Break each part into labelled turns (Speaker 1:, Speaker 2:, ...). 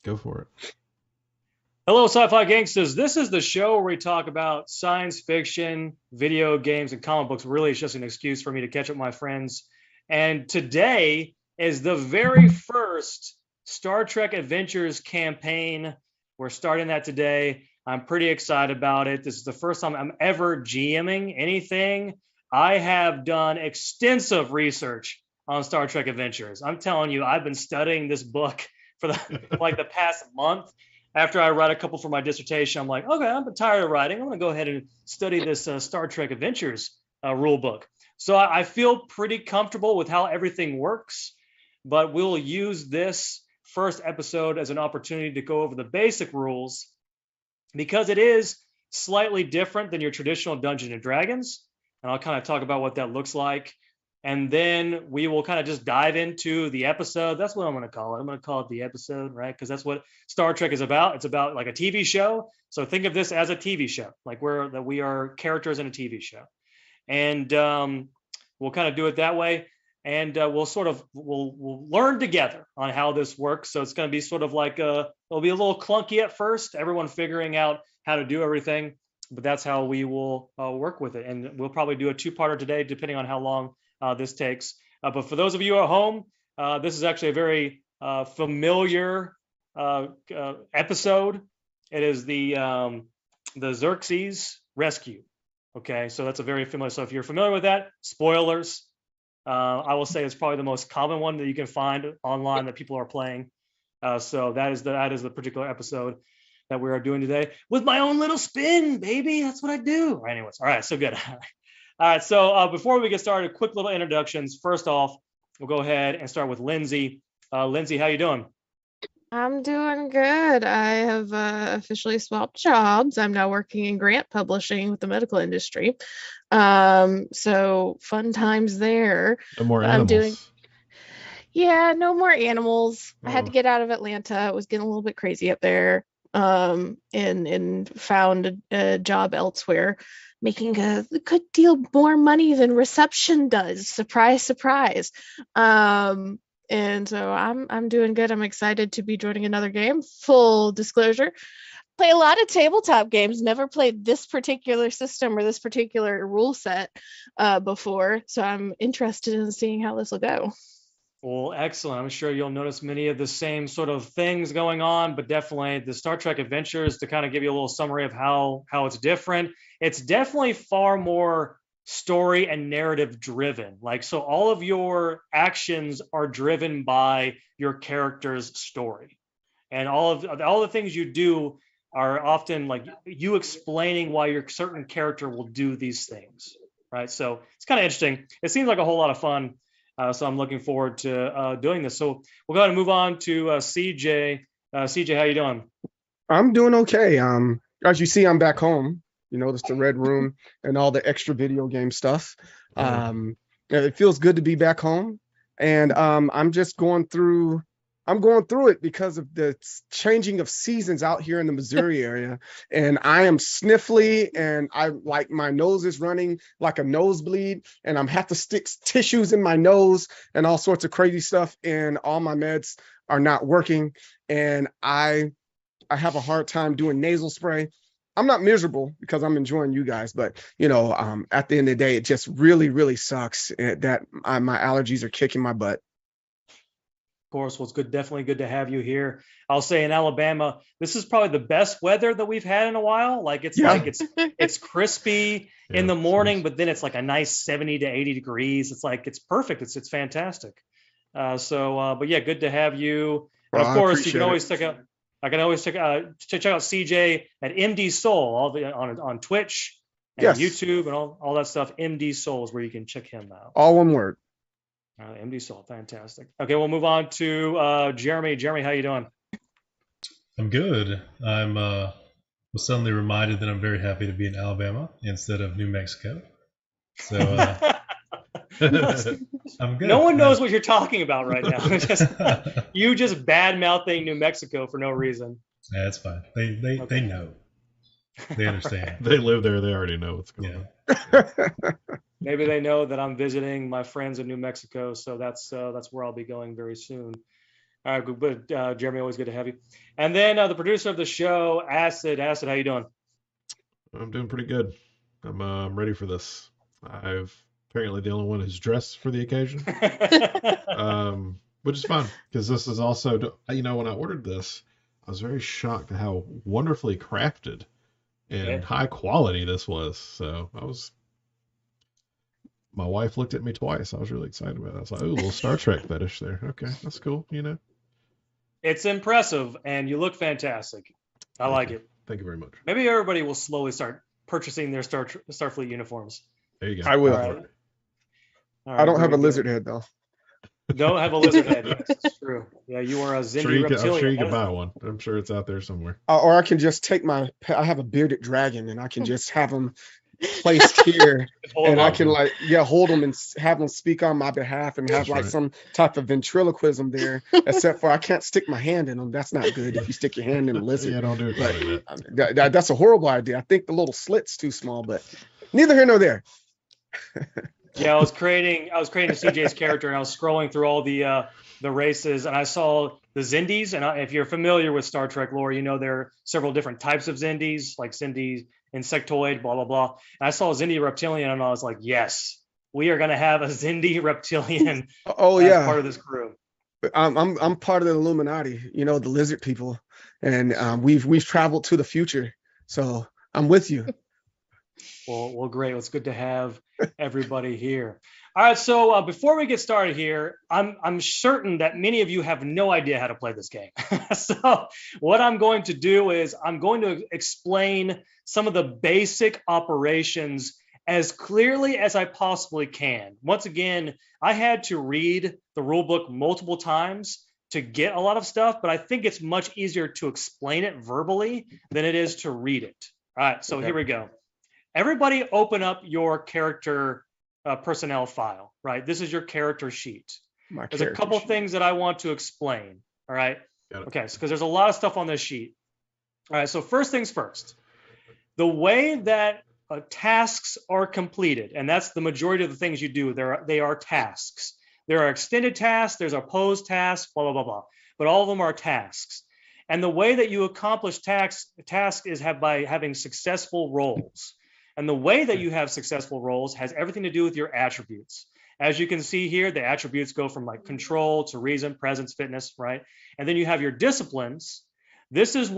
Speaker 1: Go for it.
Speaker 2: Hello, Sci-Fi Gangstas. This is the show where we talk about science fiction, video games, and comic books. Really, it's just an excuse for me to catch up with my friends. And today is the very first Star Trek Adventures campaign. We're starting that today. I'm pretty excited about it. This is the first time I'm ever GMing anything. I have done extensive research on Star Trek Adventures. I'm telling you, I've been studying this book for the past month. After I write a couple for my dissertation, I'm like, okay, I'm tired of writing. I'm going to go ahead and study this Star Trek Adventures rule book. So I feel pretty comfortable with how everything works, but we'll use this first episode as an opportunity to go over the basic rules because it is slightly different than your traditional Dungeons and Dragons. And I'll kind of talk about what that looks like. And then we will kind of just dive into the episode. That's what I'm going to call it. I'm going to call it the episode, right? Because that's what Star Trek is about. It's about like a TV show. So think of this as a TV show, like we are characters in a TV show. And we'll kind of do it that way. And we'll learn together on how this works. So it's going to be sort of like it'll be a little clunky at first, everyone figuring out how to do everything. But that's how we will work with it. And we'll probably do a two-parter today, depending on how long this takes. But for those of you at home, this is actually a very familiar episode. It is the Xerxes rescue. Okay, so that's a very familiar. So if you're familiar with that, spoilers. I will say it's probably the most common one that you can find online that people are playing. So that is the particular episode that we are doing today with my own little spin, baby. That's what I do. Anyways, all right, so good. All right, so before we get started, quick little introductions. First off, we'll go ahead and start with Lindsay. Lindsay, how you doing?
Speaker 3: I'm doing good. I have officially swapped jobs. I'm now working in grant publishing with the medical industry. So fun times there.
Speaker 1: No more animals.
Speaker 3: No more animals. I had to get out of Atlanta. It was getting a little bit crazy up there. And found a job elsewhere, making a good deal more money than reception does. Surprise, surprise. And so I'm doing good. I'm excited to be joining another game. Full disclosure, play a lot of tabletop games. Never played this particular system or this particular rule set before. So I'm interested in seeing how this will go.
Speaker 2: Well, excellent. I'm sure you'll notice many of the same sort of things going on, but definitely the Star Trek Adventures, to kind of give you a little summary of how it's different. It's definitely far more story and narrative driven. So all of your actions are driven by your character's story. And all the things you do are often like you explaining why your certain character will do these things, right? So it's kind of interesting. It seems like a whole lot of fun. So I'm looking forward to doing this. So we'll go ahead and move on to CJ. CJ, how you doing?
Speaker 4: I'm doing okay. As you see, I'm back home. You notice the red room and all the extra video game stuff. It feels good to be back home. And I'm just going through it because of the changing of seasons out here in the Missouri area. And I am sniffly and my nose is running like a nosebleed and I'm have to stick tissues in my nose and all sorts of crazy stuff. And all my meds are not working. And I have a hard time doing nasal spray. I'm not miserable because I'm enjoying you guys, but at the end of the day, it just really, really sucks that my allergies are kicking my butt.
Speaker 2: Course. Well, it's definitely good to have you here. I'll say in Alabama, this is probably the best weather that we've had in a while. It's crispy in the morning, but then it's like a nice 70 to 80 degrees. It's perfect. It's fantastic. But yeah, good to have you. And of course, you can always check out CJ at MD Soul, on Twitch and YouTube and all that stuff. MD Soul is where you can check him out.
Speaker 4: All one word.
Speaker 2: MD Soul, fantastic. Okay, we'll move on to Jeremy. Jeremy, how you doing?
Speaker 5: I'm good. I'm was suddenly reminded that I'm very happy to be in Alabama instead of New Mexico. So I'm good.
Speaker 2: No one knows what you're talking about right now. You just bad mouthing New Mexico for no reason.
Speaker 5: That's fine. They know. They understand.
Speaker 1: They live there. They already know what's going
Speaker 2: on. Maybe they know that I'm visiting my friends in New Mexico, so that's where I'll be going very soon. All right, good. Jeremy, always good to have you. And then the producer of the show, Acid. Acid, how you doing?
Speaker 1: I'm doing pretty good. I'm ready for this. I've apparently the only one who's dressed for the occasion, which is fun because this is also, when I ordered this, I was very shocked at how wonderfully crafted and high quality this was. So my wife looked at me twice. I was really excited about it. I was like, "Oh, a little Star Trek fetish there. Okay, that's cool."
Speaker 2: It's impressive, and you look fantastic. I like it.
Speaker 1: Thank you very much.
Speaker 2: Maybe everybody will slowly start purchasing their Starfleet uniforms.
Speaker 1: There you go.
Speaker 4: I will.
Speaker 2: All right.
Speaker 4: I don't have a lizard head though.
Speaker 2: Don't have a lizard head. Yes, it's true. Yeah, you are a Xindi reptilian.
Speaker 1: I'm sure you can buy one. I'm sure it's out there somewhere.
Speaker 4: Or I can just take I have a bearded dragon, and I can just have him placed here, and I can hold them and have them speak on my behalf, and have some type of ventriloquism there. Except for I can't stick my hand in them. That's not good. If you stick your hand in a lizard,
Speaker 1: yeah, don't do it.
Speaker 4: But that's a horrible idea. I think the little slit's too small, but neither here nor there.
Speaker 2: Yeah, I was creating CJ's character, and I was scrolling through all the races, and I saw the Xindis. And if you're familiar with Star Trek lore, you know there are several different types of Xindis, like Xindi insectoid, blah blah blah. And I saw a Xindi reptilian, and I was like, yes, we are going to have a Xindi reptilian. As part of this crew.
Speaker 4: I'm part of the Illuminati, the lizard people, and we've traveled to the future, so I'm with you.
Speaker 2: Well, great. It's good to have everybody here. All right, so before we get started here, I'm certain that many of you have no idea how to play this game. So what I'm going to do is I'm going to explain some of the basic operations as clearly as I possibly can. Once again, I had to read the rule book multiple times to get a lot of stuff, but I think it's much easier to explain it verbally than it is to read it. All right, so Here we go. Everybody open up your character personnel file, right? This is your character sheet. There's a couple things that I want to explain, all right? Okay, because there's a lot of stuff on this sheet. All right, so first things first. The way that tasks are completed, and that's the majority of the things you do, they are tasks. There are extended tasks, there's a posed task, blah, blah, blah, blah. But all of them are tasks. And the way that you accomplish task is by having successful roles. And the way that you have successful roles has everything to do with your attributes. As you can see here, the attributes go from control to reason, presence, fitness, right? And then you have your disciplines. This is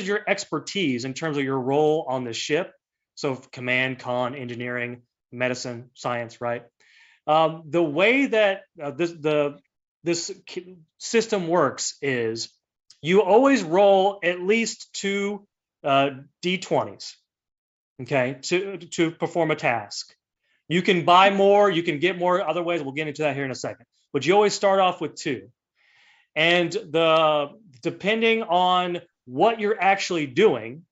Speaker 2: your expertise in terms of your role on the ship. So command, con, engineering, medicine, science, right? The way that this system works is you always roll at least 2 D20s. Okay, to perform a task. You can buy more, you can get more other ways. We'll get into that here in a second. But you always start off with 2. And depending on what you're actually doing,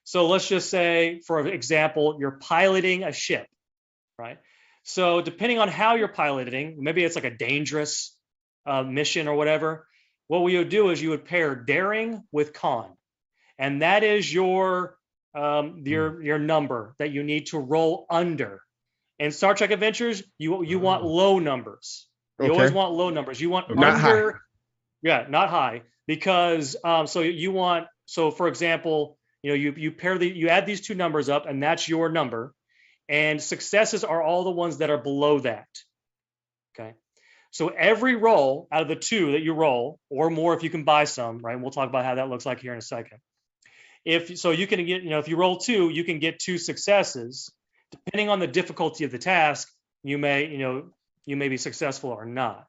Speaker 2: so let's just say, for example, you're piloting a ship, right? So depending on how you're piloting, maybe it's like a dangerous mission or whatever, what we would do is you would pair daring with con. And that is your number that you need to roll under. In Star Trek Adventures, you want low numbers. You always want low numbers. You want
Speaker 4: not
Speaker 2: under,
Speaker 4: high.
Speaker 2: Yeah, not high, because so for example, you add these 2 numbers up, and that's your number, and successes are all the ones that are below that. Okay, so every roll out of the 2 that you roll, or more if you can buy some, right? And we'll talk about how that looks like here in a second. If you roll 2, you can get 2 successes. Depending on the difficulty of the task, you may be successful or not.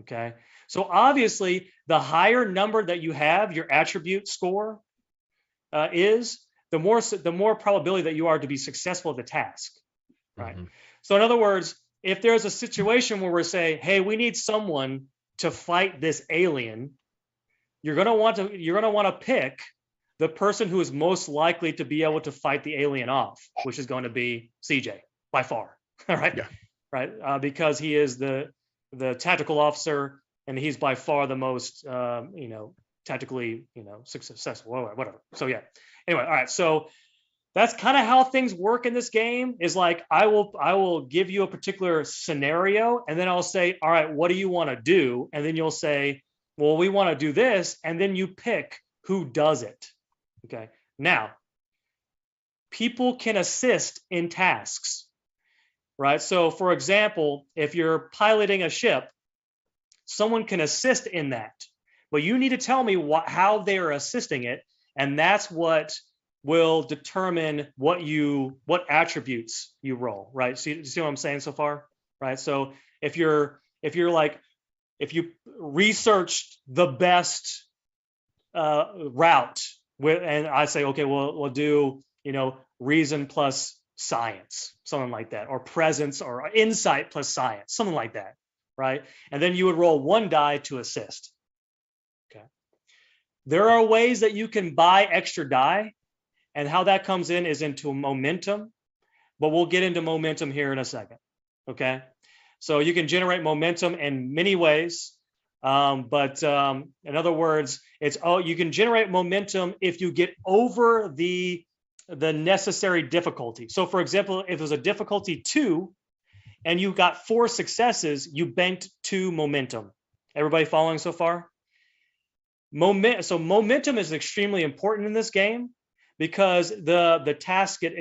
Speaker 2: Okay. So obviously, the higher number that you have, your attribute score is, the more probability that you are to be successful at the task. Right. Mm-hmm. So in other words, if there's a situation where we're saying, hey, we need someone to fight this alien, you're gonna want to pick the person who is most likely to be able to fight the alien off, which is going to be CJ by far. All right. Yeah. Right. Because he is the tactical officer, and he's by far the most, tactically, successful, whatever. So yeah. Anyway. All right. So that's kind of how things work in this game, is like, I will give you a particular scenario, and then I'll say, all right, what do you want to do? And then you'll say, well, we want to do this, and then you pick who does it. Okay. Now, people can assist in tasks, right? So for example, if you're piloting a ship, someone can assist in that, but you need to tell me how they are assisting it. And that's what will determine what attributes you roll, right? So you see what I'm saying so far, right? So if you researched the best route and I say, okay, we'll do, reason plus science, something like that, or presence or insight plus science, something like that, right? And then you would roll 1 die to assist. Okay. There are ways that you can buy extra die, and how that comes in is into momentum, but we'll get into momentum here in a second. Okay. So you can generate momentum in many ways. But in other words, you can generate momentum if you get over the necessary difficulty. So for example, if it was a difficulty 2 and you got 4 successes, you banked 2 momentum. Everybody following so far? So momentum is extremely important in this game because the tasks get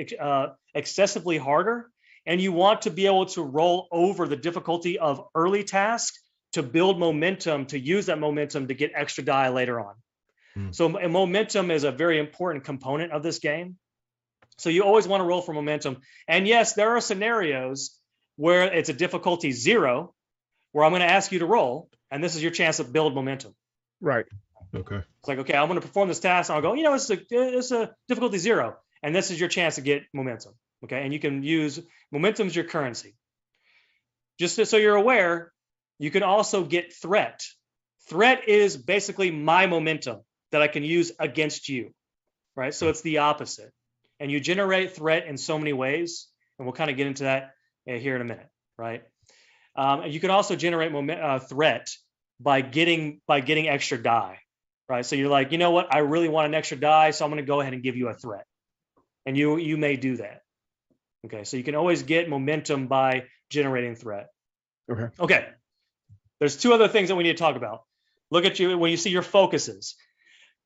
Speaker 2: excessively harder, and you want to be able to roll over the difficulty of early tasks to build momentum, to use that momentum to get extra die later on. So momentum is a very important component of this game. So you always want to roll for momentum. And yes, there are scenarios where it's a difficulty 0, where I'm going to ask you to roll, and this is your chance to build momentum.
Speaker 4: Right.
Speaker 1: Okay.
Speaker 2: It's like, okay, I'm going to perform this task, and I'll go, it's a difficulty 0, and this is your chance to get momentum. Okay, and you can use momentum as your currency. Just so you're aware, you can also get threat. Threat is basically my momentum that I can use against you, right? So it's the opposite. And you generate threat in so many ways, and we'll kind of get into that here in a minute, right? And you can also generate threat by getting extra die, right? So you're like, you know what? I really want an extra die, so I'm going to go ahead and give you a threat, and you may do that. Okay, so you can always get momentum by generating threat. Okay. There's 2 other things that we need to talk about. Look at you when you see your focuses.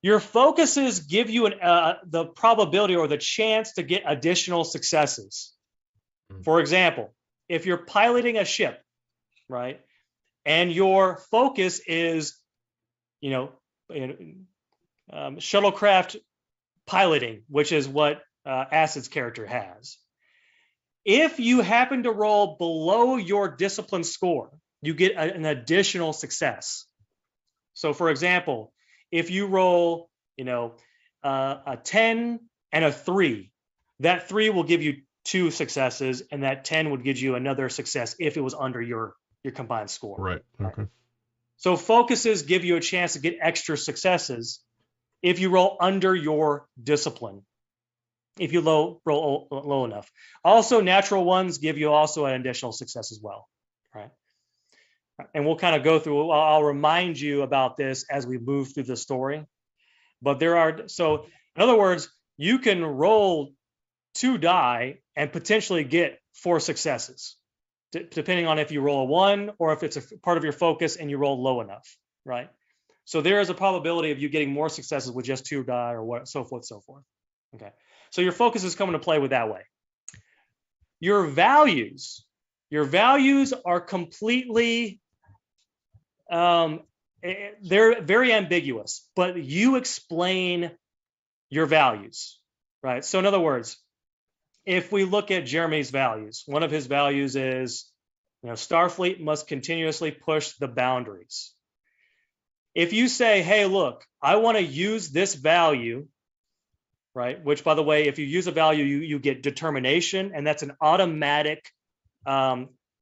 Speaker 2: Your focuses give you the probability or the chance to get additional successes. For example, if you're piloting a ship, right, and your focus is, shuttlecraft piloting, which is what Acid's character has. If you happen to roll below your discipline score, you get an additional success. So for example, if you roll, a 10 and a 3, that 3 will give you 2 successes, and that 10 would give you another success if it was under your combined score.
Speaker 1: Right. Okay.
Speaker 2: So focuses give you a chance to get extra successes if you roll under your discipline, if you roll low enough. Also, natural ones give you also an additional success as well, right? And we'll kind of go through, I'll remind you about this as we move through the story. But so in other words, you can roll 2 die and potentially get 4 successes, depending on if you roll a 1 or if it's a part of your focus and you roll low enough, right? So there is a probability of you getting more successes with just 2 die or what, so forth, so forth. Okay. So your focus is coming to play with that way. Your values are completely, they're very ambiguous, but you explain your values, right? So in other words, if we look at Jeremy's values, one of his values is, Starfleet must continuously push the boundaries. If you say, hey, look, I want to use this value, right? Which, by the way, if you use a value, you get determination, and that's an automatic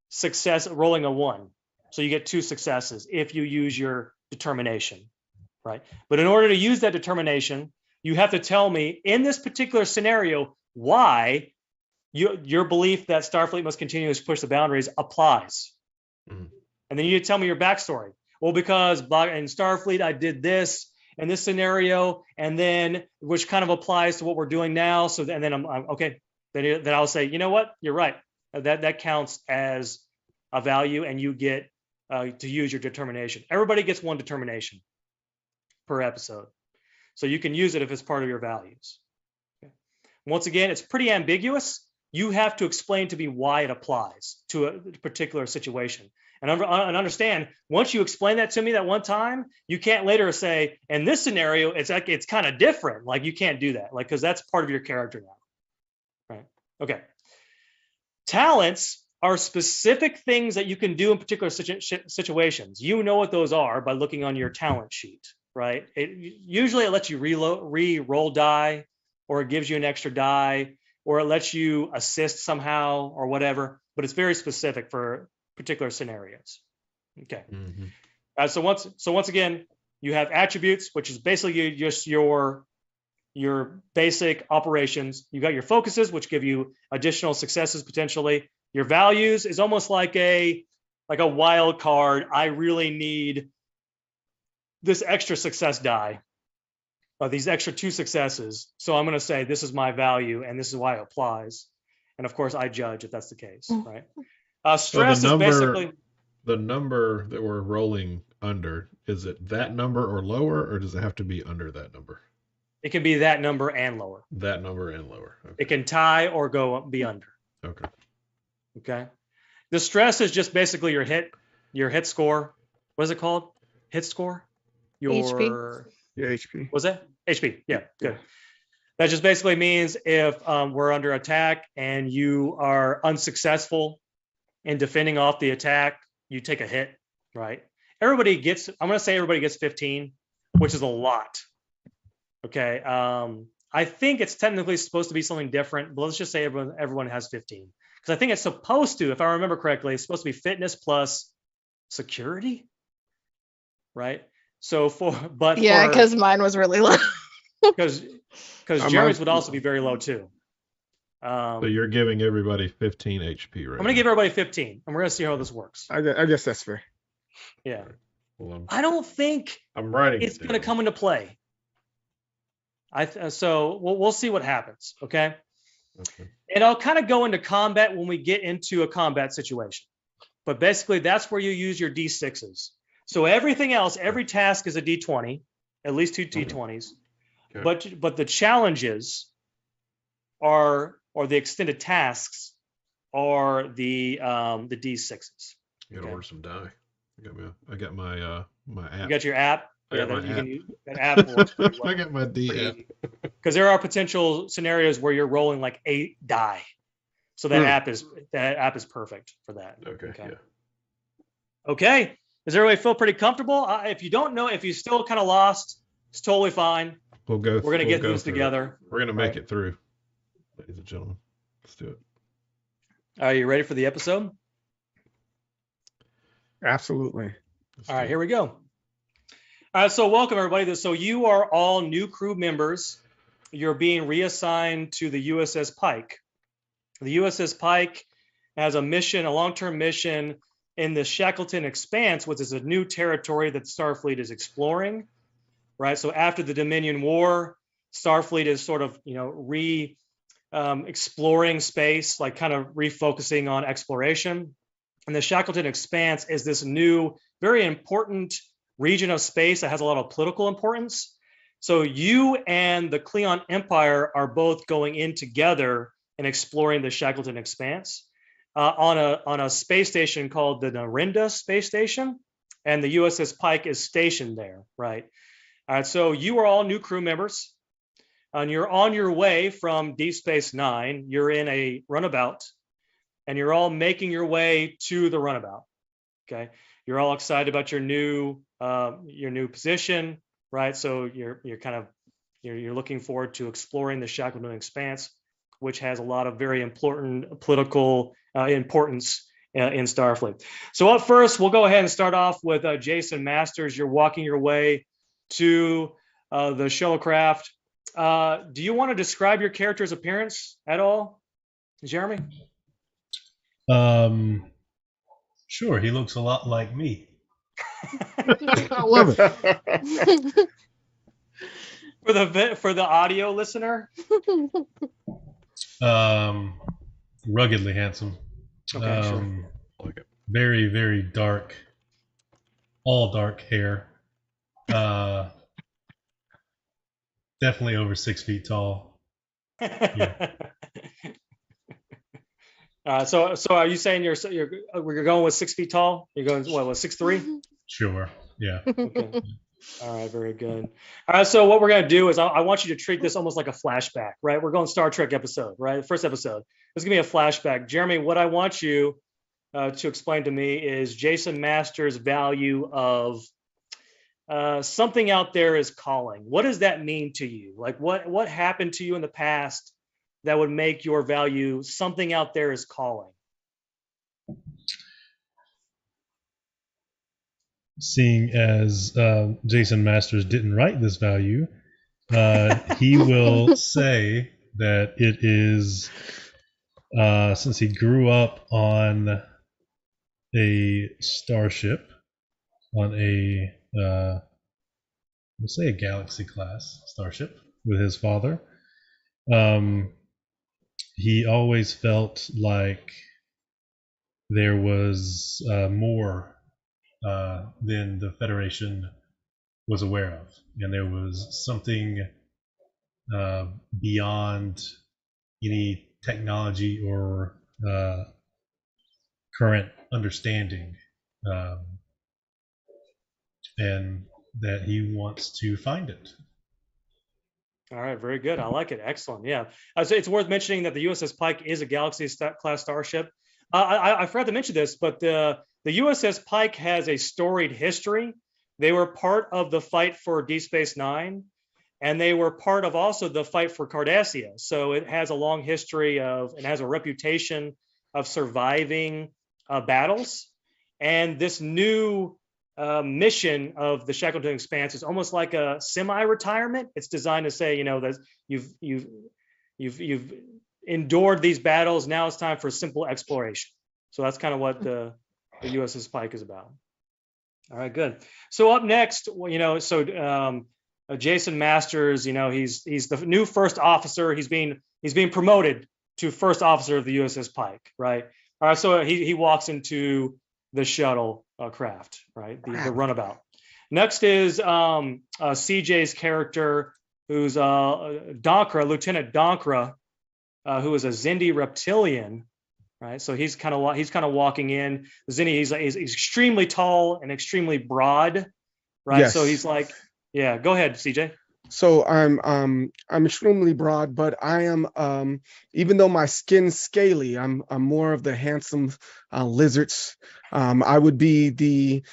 Speaker 2: success, rolling a 1. So you get 2 successes if you use your determination, right? But in order to use that determination, you have to tell me in this particular scenario why your belief that Starfleet must continue to push the boundaries applies. And then you tell me your backstory. Well, because in Starfleet, I did this in this scenario, and then which kind of applies to what we're doing now. So and then I'm okay. Then I'll say, you know what? You're right. That counts as a value, and you get to use your determination. Everybody gets 1 determination per episode. So you can use it if it's part of your values. Okay. Once again, it's pretty ambiguous. You have to explain to me why it applies to a particular situation. And understand, once you explain that to me that one time, you can't later say, in this scenario, it's kind of different. Like, you can't do that, like, because that's part of your character now. Right? Okay. Talents are specific things that you can do in particular situations. You know what those are by looking on your talent sheet, right? Usually it lets you re-roll die, or it gives you an extra die, or it lets you assist somehow or whatever, but it's very specific for particular scenarios. Okay. Mm-hmm. So once again, you have attributes, which is basically just your basic operations. You got your focuses, which give you additional successes potentially. Your values is almost like a wild card. I really need this extra success die, these extra 2 successes. So I'm going to say this is my value and this is why it applies. And of course, I judge if that's the case, right? Stress is basically
Speaker 1: the number that we're rolling under. Is it that number or lower, or does it have to be under that number?
Speaker 2: It can be that number and lower.
Speaker 1: That number and lower. Okay.
Speaker 2: It can tie or be under.
Speaker 1: Okay.
Speaker 2: Okay. The stress is just basically your hit score. What is it called? Hit score?
Speaker 3: HP.
Speaker 4: Yeah, HP.
Speaker 2: Was that HP? Yeah, good. That just basically means if we're under attack and you are unsuccessful in defending off the attack, you take a hit, right? I'm going to say everybody gets 15, which is a lot. Okay. I think it's technically supposed to be something different, but let's just say everyone has 15. Because I think it's supposed to, if I remember correctly, it's supposed to be fitness plus security, right? So because
Speaker 3: mine was really low.
Speaker 2: Because Jerry's would also be very low too.
Speaker 1: So you're giving everybody 15 HP, right?
Speaker 2: I'm going to give everybody 15, and we're going to see how this works.
Speaker 4: I guess that's fair.
Speaker 2: Yeah.
Speaker 1: Well,
Speaker 2: I don't think
Speaker 1: I'm writing
Speaker 2: it's going to come into play. So we'll see what happens, okay?
Speaker 1: Okay.
Speaker 2: And I'll kind of go into combat when we get into a combat situation. But basically, that's where you use your D6s. So everything else, every task is a D20, at least 2 D20s. Okay. But the challenges or the extended tasks are the D6s.
Speaker 1: You gotta order some die. I got my app.
Speaker 2: You got your app?
Speaker 1: Yeah,
Speaker 2: can use that app works pretty well.
Speaker 1: I got my D app.
Speaker 2: Because there are potential scenarios where you're rolling like 8 die. So that app is perfect for that.
Speaker 1: Okay. Yeah.
Speaker 2: Okay. Does everybody feel pretty comfortable? If you don't know, if you still kind of lost, it's totally fine. We're going to get this together.
Speaker 1: We're going to make it through, ladies and gentlemen. Let's do it.
Speaker 2: Are you ready for the episode?
Speaker 4: Absolutely.
Speaker 2: All right, here we go. All right, so welcome everybody. So you are all new crew members. You're being reassigned to the USS Pike. The USS Pike has a mission, a long-term mission in the Shackleton Expanse, which is a new territory that Starfleet is exploring, right? So after the Dominion War, Starfleet is sort of, exploring space, like kind of refocusing on exploration. And the Shackleton Expanse is this new, very important region of space that has a lot of political importance. So you and the Cleon Empire are both going in together and exploring the Shackleton Expanse on a space station called the Narendra Space Station, and the USS Pike is stationed there, right? All right, so you are all new crew members, and you're on your way from Deep Space Nine. You're in a runabout, and you're all making your way to the runabout. Okay, you're all excited about your new position, right? So you're looking forward to exploring the Shackleton Expanse, which has a lot of very important political importance in Starfleet. So up first, we'll go ahead and start off with Jason Masters. You're walking your way to the shuttlecraft. Do you want to describe your character's appearance at all, Jeremy?
Speaker 5: Sure. He looks a lot like me.
Speaker 1: I love it.
Speaker 2: For the audio listener.
Speaker 5: Ruggedly handsome.
Speaker 2: Okay, sure.
Speaker 1: Like it.
Speaker 5: Very, very dark all dark hair. Definitely over 6 feet tall. Yeah.
Speaker 2: So are you saying you're going with 6 feet tall? You're going what 6'3"?
Speaker 5: Sure. Yeah.
Speaker 2: Okay. All right, very good. All right, so what we're going to do is I want you to treat this almost like a flashback, right? We're going Star Trek episode, right? The first episode. This is going to be a flashback. Jeremy, what I want you to explain to me is Jason Masters' value of something out there is calling. What does that mean to you? Like what happened to you in the past that would make your value something out there is calling?
Speaker 5: Seeing as Jason Masters didn't write this value, he will say that it is, since he grew up on a starship, on a, let's say a Galaxy class starship with his father, he always felt like there was more than the Federation was aware of, and there was something beyond any technology or current understanding, and that he wants to find it.
Speaker 2: All right, very good. I like it. Excellent. Yeah. So it's worth mentioning that the USS Pike is a Galaxy class starship. I forgot to mention this, but the USS Pike has a storied history. They were part of the fight for Deep Space Nine, and they were part of also the fight for Cardassia. So it has a long history of, and has a reputation of surviving battles. And this new mission of the Shackleton Expanse is almost like a semi-retirement. It's designed to say, that you've endured these battles. Now it's time for simple exploration. So that's kind of what the USS Pike is about. All right, good. So up next, Jason Masters, he's the new first officer. He's being promoted to first officer of the USS Pike, right? All right, so he walks into the shuttle craft, right? The runabout. Next is CJ's character, who's Donkra, Lieutenant Donkra, who is a Xindi reptilian, right? So he's kind of walking in. Xindi, he's extremely tall and extremely broad, right?
Speaker 4: Yes.
Speaker 2: So he's like, yeah. Go ahead, CJ.
Speaker 4: So I'm extremely broad, but I am, even though my skin's scaly, I'm more of the handsome lizards. I would be the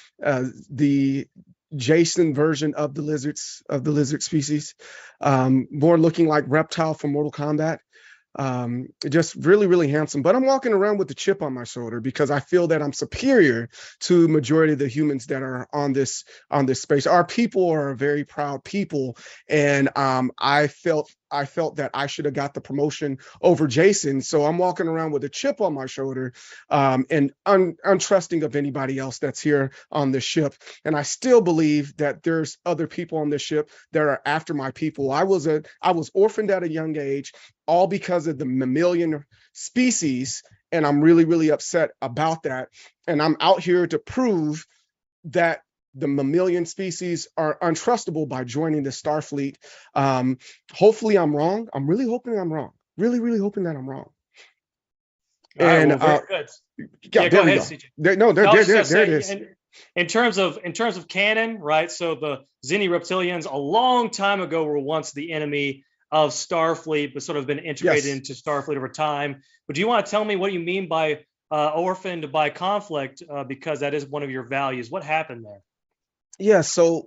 Speaker 4: Jason version of the lizard species, more looking like Reptile from Mortal Kombat. Just really, really handsome. But I'm walking around with the chip on my shoulder because I feel that I'm superior to majority of the humans that are on this space. Our people are a very proud people, and I felt that I should have got the promotion over Jason. So I'm walking around with a chip on my shoulder, and untrusting of anybody else that's here on this ship. And I still believe that there's other people on this ship that are after my people. I was orphaned at a young age, all because of the mammalian species, and I'm really, really upset about that. And I'm out here to prove that the mammalian species are untrustable by joining the Starfleet. Hopefully I'm wrong. I'm really hoping I'm wrong. Really, really hoping that I'm wrong.
Speaker 2: And very good.
Speaker 4: Yeah,
Speaker 2: go ahead, CJ.
Speaker 4: There it is.
Speaker 2: In terms of canon, right? So the Xindi reptilians a long time ago were once the enemy of Starfleet, but sort of been integrated into Starfleet over time. But do you want to tell me what you mean by orphaned by conflict? Because that is one of your values. What happened there?
Speaker 4: Yeah, so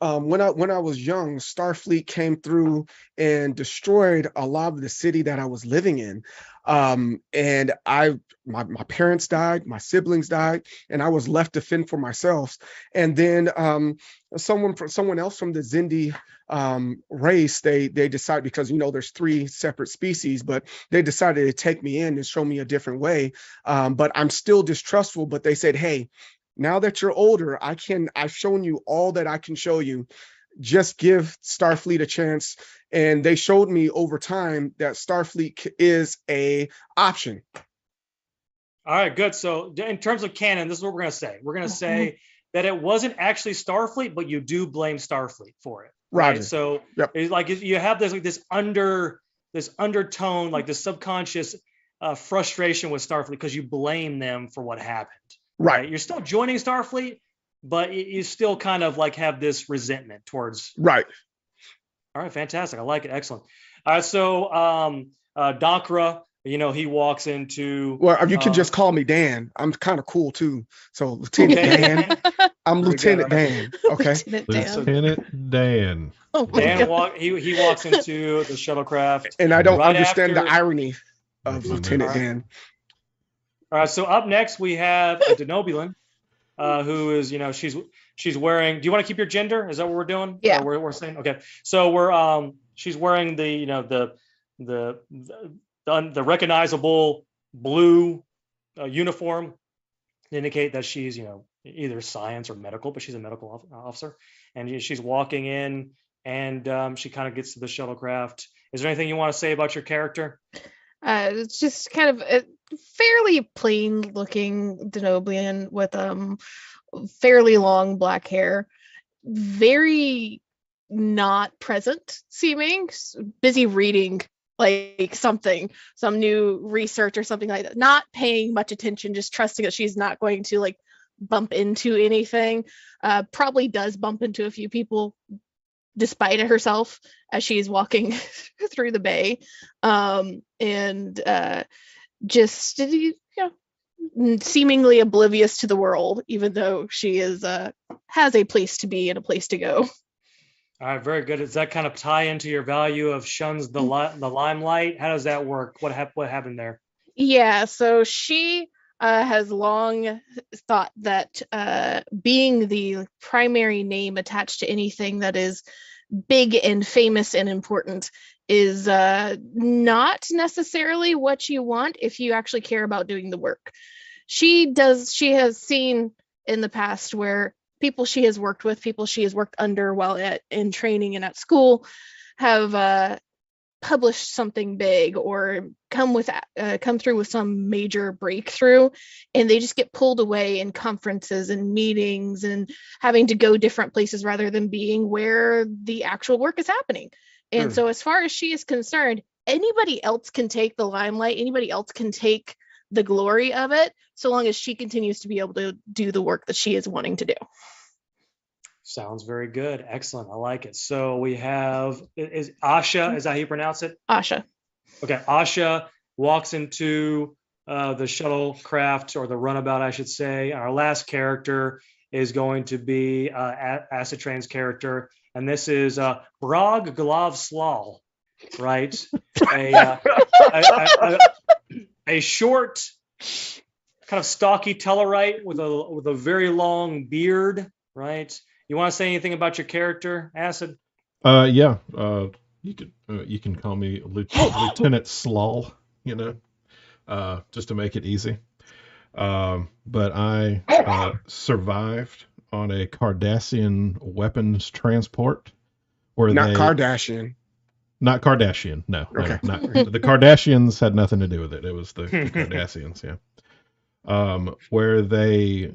Speaker 4: when I was young, Starfleet came through and destroyed a lot of the city that I was living in. And my parents died, my siblings died, and I was left to fend for myself. And then someone else from the Xindi race, they decided, because there's 3 separate species, but they decided to take me in and show me a different way. But I'm still distrustful. But they said, hey, now that you're older, I've shown you all that I can show you. Just give Starfleet a chance. And they showed me over time that Starfleet is a option.
Speaker 2: All right, good. So in terms of canon, this is what we're going to say. We're going to say that it wasn't actually Starfleet, but you do blame Starfleet for it.
Speaker 4: Roger.
Speaker 2: Right? So
Speaker 4: Yep.
Speaker 2: it's like you have this undertone, like this subconscious frustration with Starfleet because you blame them for what happened.
Speaker 4: Right.
Speaker 2: You're still joining Starfleet, but you still kind of like have this resentment towards.
Speaker 4: Right.
Speaker 2: All right, fantastic. I like it. Excellent. All right, so Dakra, he walks into.
Speaker 4: Well, you can just call me Dan. I'm kind of cool too. So Lieutenant Dan. I'm Lieutenant Dan. Okay.
Speaker 1: Lieutenant Dan.
Speaker 3: Oh my
Speaker 2: Dan
Speaker 3: God.
Speaker 2: he walks into the shuttlecraft.
Speaker 4: And I don't
Speaker 2: Right
Speaker 4: understand
Speaker 2: after-
Speaker 4: the irony of
Speaker 1: Mhm.
Speaker 4: Lieutenant
Speaker 2: All right.
Speaker 4: Dan.
Speaker 2: All right, so up next we have a Denobulan, who is, she's wearing. Do you want to keep your gender? Is that what we're doing?
Speaker 3: Yeah.
Speaker 2: We're saying okay. So she's wearing the recognizable blue uniform to indicate that she's either science or medical, but she's a medical officer, and she's walking in, and she kind of gets to the shuttlecraft. Is there anything you want to say about your character?
Speaker 3: It's just kind of a fairly plain looking Denobulan with fairly long black hair, very not present seeming, busy reading like some new research or something like that, not paying much attention, just trusting that she's not going to like bump into anything. Probably does bump into a few people despite herself as she's walking through the bay, and just seemingly oblivious to the world, even though she is has a place to be and a place to go.
Speaker 2: All right, very good. Does that kind of tie into your value of shuns the limelight? How does that work? What happened there?
Speaker 3: Yeah, so she has long thought that being the primary name attached to anything that is big and famous and important is not necessarily what you want if you actually care about doing the work. She has seen in the past where people she has worked with, people she has worked under while in training and at school, have published something big or come through with some major breakthrough, and they just get pulled away in conferences and meetings and having to go different places rather than being where the actual work is happening. And so as far as she is concerned, anybody else can take the limelight, anybody else can take the glory of it, so long as she continues to be able to do the work that she is wanting to do.
Speaker 2: Sounds very good. Excellent. I like it. So we have, is Asha, is that how you pronounce it?
Speaker 3: Asha.
Speaker 2: Okay. Asha walks into the shuttlecraft, or the runabout, I should say. Our last character is going to be Acidtrain's character. And this is Brog Glav Slal, right? A short, kind of stocky Tellarite with a very long beard, right? You want to say anything about your character, Acid?
Speaker 1: Yeah. You can call me Lieutenant Slal, just to make it easy. But I survived on a Cardassian weapons transport,
Speaker 4: Not Kardashian.
Speaker 1: Not Kardashian. No,
Speaker 4: Okay.
Speaker 1: no, not the Kardashians had nothing to do with it. It was the Cardassians, yeah. Where they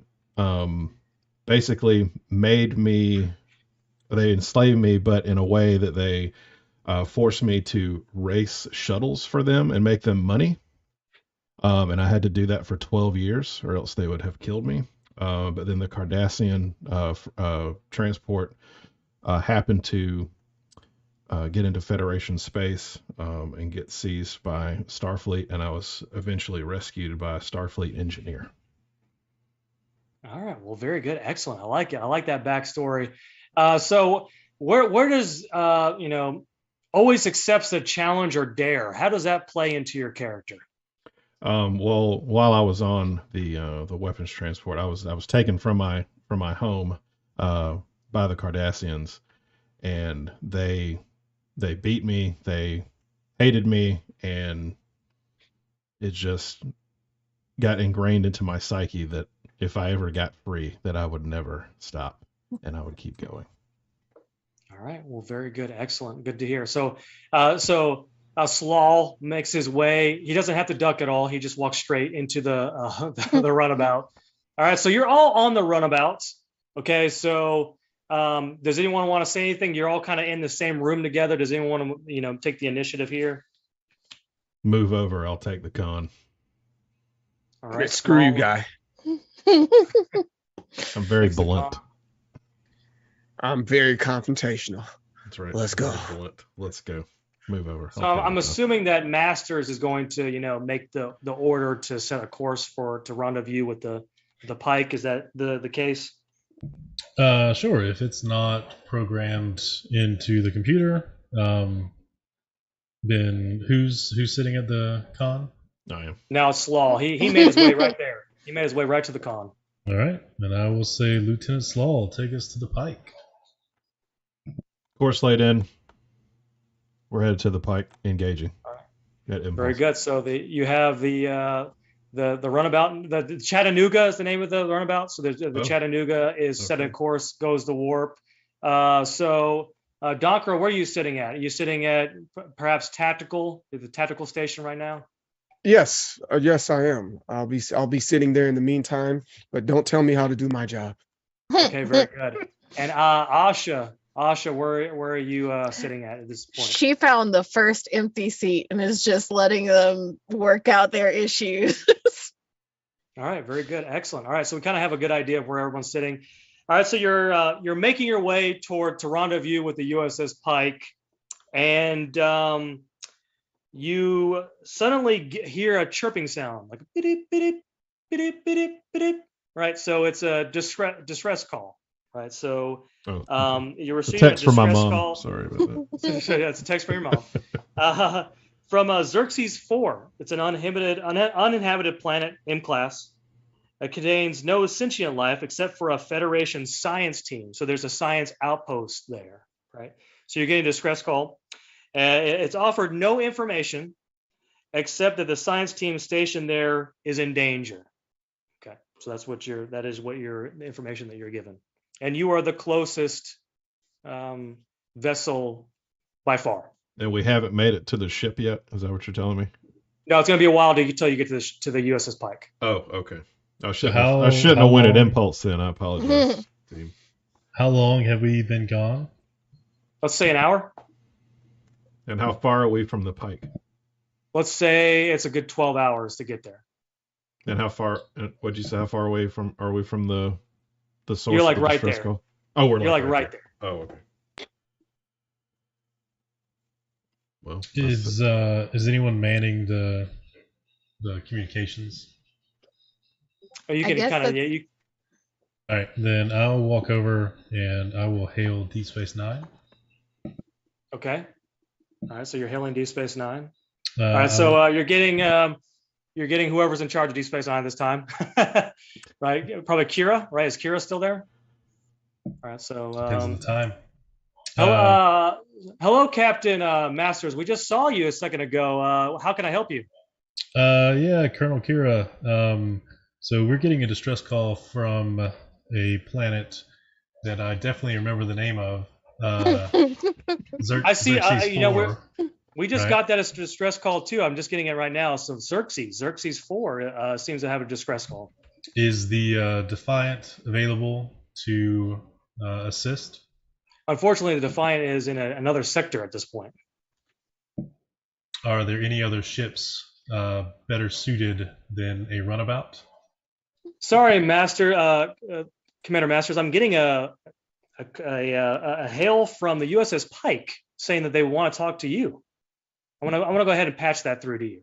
Speaker 1: basically they enslaved me, but in a way that they forced me to race shuttles for them and make them money. And I had to do that for 12 years, or else they would have killed me. But then the Cardassian transport happened to get into Federation space and get seized by Starfleet, and I was eventually rescued by a Starfleet engineer.
Speaker 2: All right. Well, very good. Excellent. I like it. I like that backstory. So where does, always accepts the challenge or dare? How does that play into your character?
Speaker 1: Well, while I was on the weapons transport, I was taken from my home by the Cardassians, and they beat me, they hated me, and it just got ingrained into my psyche that if I ever got free, that I would never stop and I would keep going.
Speaker 2: All right. Well, very good. Excellent. Good to hear. So Slal makes his way. He doesn't have to duck at all. He just walks straight into the runabout. All right. So you're all on the runabouts. Okay, so does anyone want to say anything? You're all kind of in the same room together. Does anyone want to, take the initiative here?
Speaker 1: Move over. I'll take the con.
Speaker 2: All right,
Speaker 4: Screw you,
Speaker 2: Small
Speaker 4: guy.
Speaker 1: I'm very
Speaker 2: takes the
Speaker 1: blunt.
Speaker 2: con.
Speaker 4: I'm very confrontational.
Speaker 1: That's right.
Speaker 4: Let's
Speaker 1: Very
Speaker 4: go.
Speaker 1: blunt. Let's go. Move over.
Speaker 2: So
Speaker 1: I'll take
Speaker 2: I'm
Speaker 1: the con.
Speaker 2: assuming that Masters is going to, make the order to set a course to rendezvous with the Pike. Is that the case?
Speaker 5: Sure. If it's not programmed into the computer, then who's sitting at the con?
Speaker 1: I am.
Speaker 2: Now it's Slaw. He made his way right there. He made his way right to the con.
Speaker 5: All right, and I will say Lieutenant Slaw, take us to the Pike.
Speaker 1: Course laid in. We're headed to the Pike, engaging.
Speaker 2: All right.
Speaker 1: At Impulse.
Speaker 2: Very good. So you have the runabout. The Chattanooga is the name of the runabout. So the Chattanooga is set a course, goes to warp. So Donkra, where are you sitting at? Are you sitting at perhaps tactical? The tactical station right now?
Speaker 4: Yes, yes, I am. I'll be sitting there in the meantime, but don't tell me how to do my job.
Speaker 2: Okay, very good. And Asha, where are you sitting at this point?
Speaker 3: She found the first empty seat and is just letting them work out their issues.
Speaker 2: All right, very good, excellent. All right, so we kind of have a good idea of where everyone's sitting. All right, so you're making your way to rendezvous with the USS Pike, and you suddenly hear a chirping sound, like a beep, beep, beep, beep, beep. Right, so it's a distress call. Right, so you receive a
Speaker 1: text from my mom.
Speaker 2: Call.
Speaker 1: Sorry about that.
Speaker 2: Yeah, it's a text from your mom. From Xerxes IV. It's an uninhabited planet in class. It contains no sentient life except for a Federation science team. So there's a science outpost there, right? So you're getting a distress call. It's offered no information except that the science team stationed there is in danger. Okay, so that is what your information that you're given, and you are the closest vessel by far.
Speaker 1: And we haven't made it to the ship yet. Is that what you're telling me?
Speaker 2: No, it's going to be a while until you get to the USS Pike.
Speaker 1: Oh, okay. I shouldn't
Speaker 5: how
Speaker 1: have went at
Speaker 5: long-
Speaker 1: Impulse then. I apologize. Team.
Speaker 5: How long have we been gone?
Speaker 2: Let's say an hour.
Speaker 1: And how far are we from the Pike?
Speaker 2: Let's say it's a good 12 hours to get there.
Speaker 1: And how far? What'd you say? How far away are we from the source?
Speaker 2: You're like
Speaker 1: of the
Speaker 2: right
Speaker 1: distress
Speaker 2: there.
Speaker 1: Call? Oh,
Speaker 2: You're like right there.
Speaker 1: Oh, okay. Well,
Speaker 5: Is anyone manning the communications?
Speaker 2: Oh, you
Speaker 3: I
Speaker 2: can
Speaker 3: guess
Speaker 2: kind of
Speaker 3: that's-
Speaker 5: All right, then I'll walk over and I will hail D Space Nine.
Speaker 2: Okay. All right, so you're hailing D Space Nine.
Speaker 5: All
Speaker 2: right, so you're getting whoever's in charge of D Space Nine this time, right? Probably Kira, right? Is Kira still there? All right, so
Speaker 5: depends on the time.
Speaker 2: hello, Captain Masters. We just saw you a second ago. How can I help you?
Speaker 5: Yeah, Colonel Kira. So we're getting a distress call from a planet that I definitely remember the name of.
Speaker 2: I see.
Speaker 5: Xerxes IV.
Speaker 2: We just
Speaker 5: Right.
Speaker 2: got that as a distress call too. I'm just getting it right now. So Xerxes IV seems to have a distress call.
Speaker 5: Is the Defiant available to assist?
Speaker 2: Unfortunately, the Defiant is in another sector at this point.
Speaker 5: Are there any other ships better suited than a runabout?
Speaker 2: Sorry, Commander Masters. I'm getting a hail from the USS Pike saying that they want to talk to you. I want to go ahead and patch that through to you.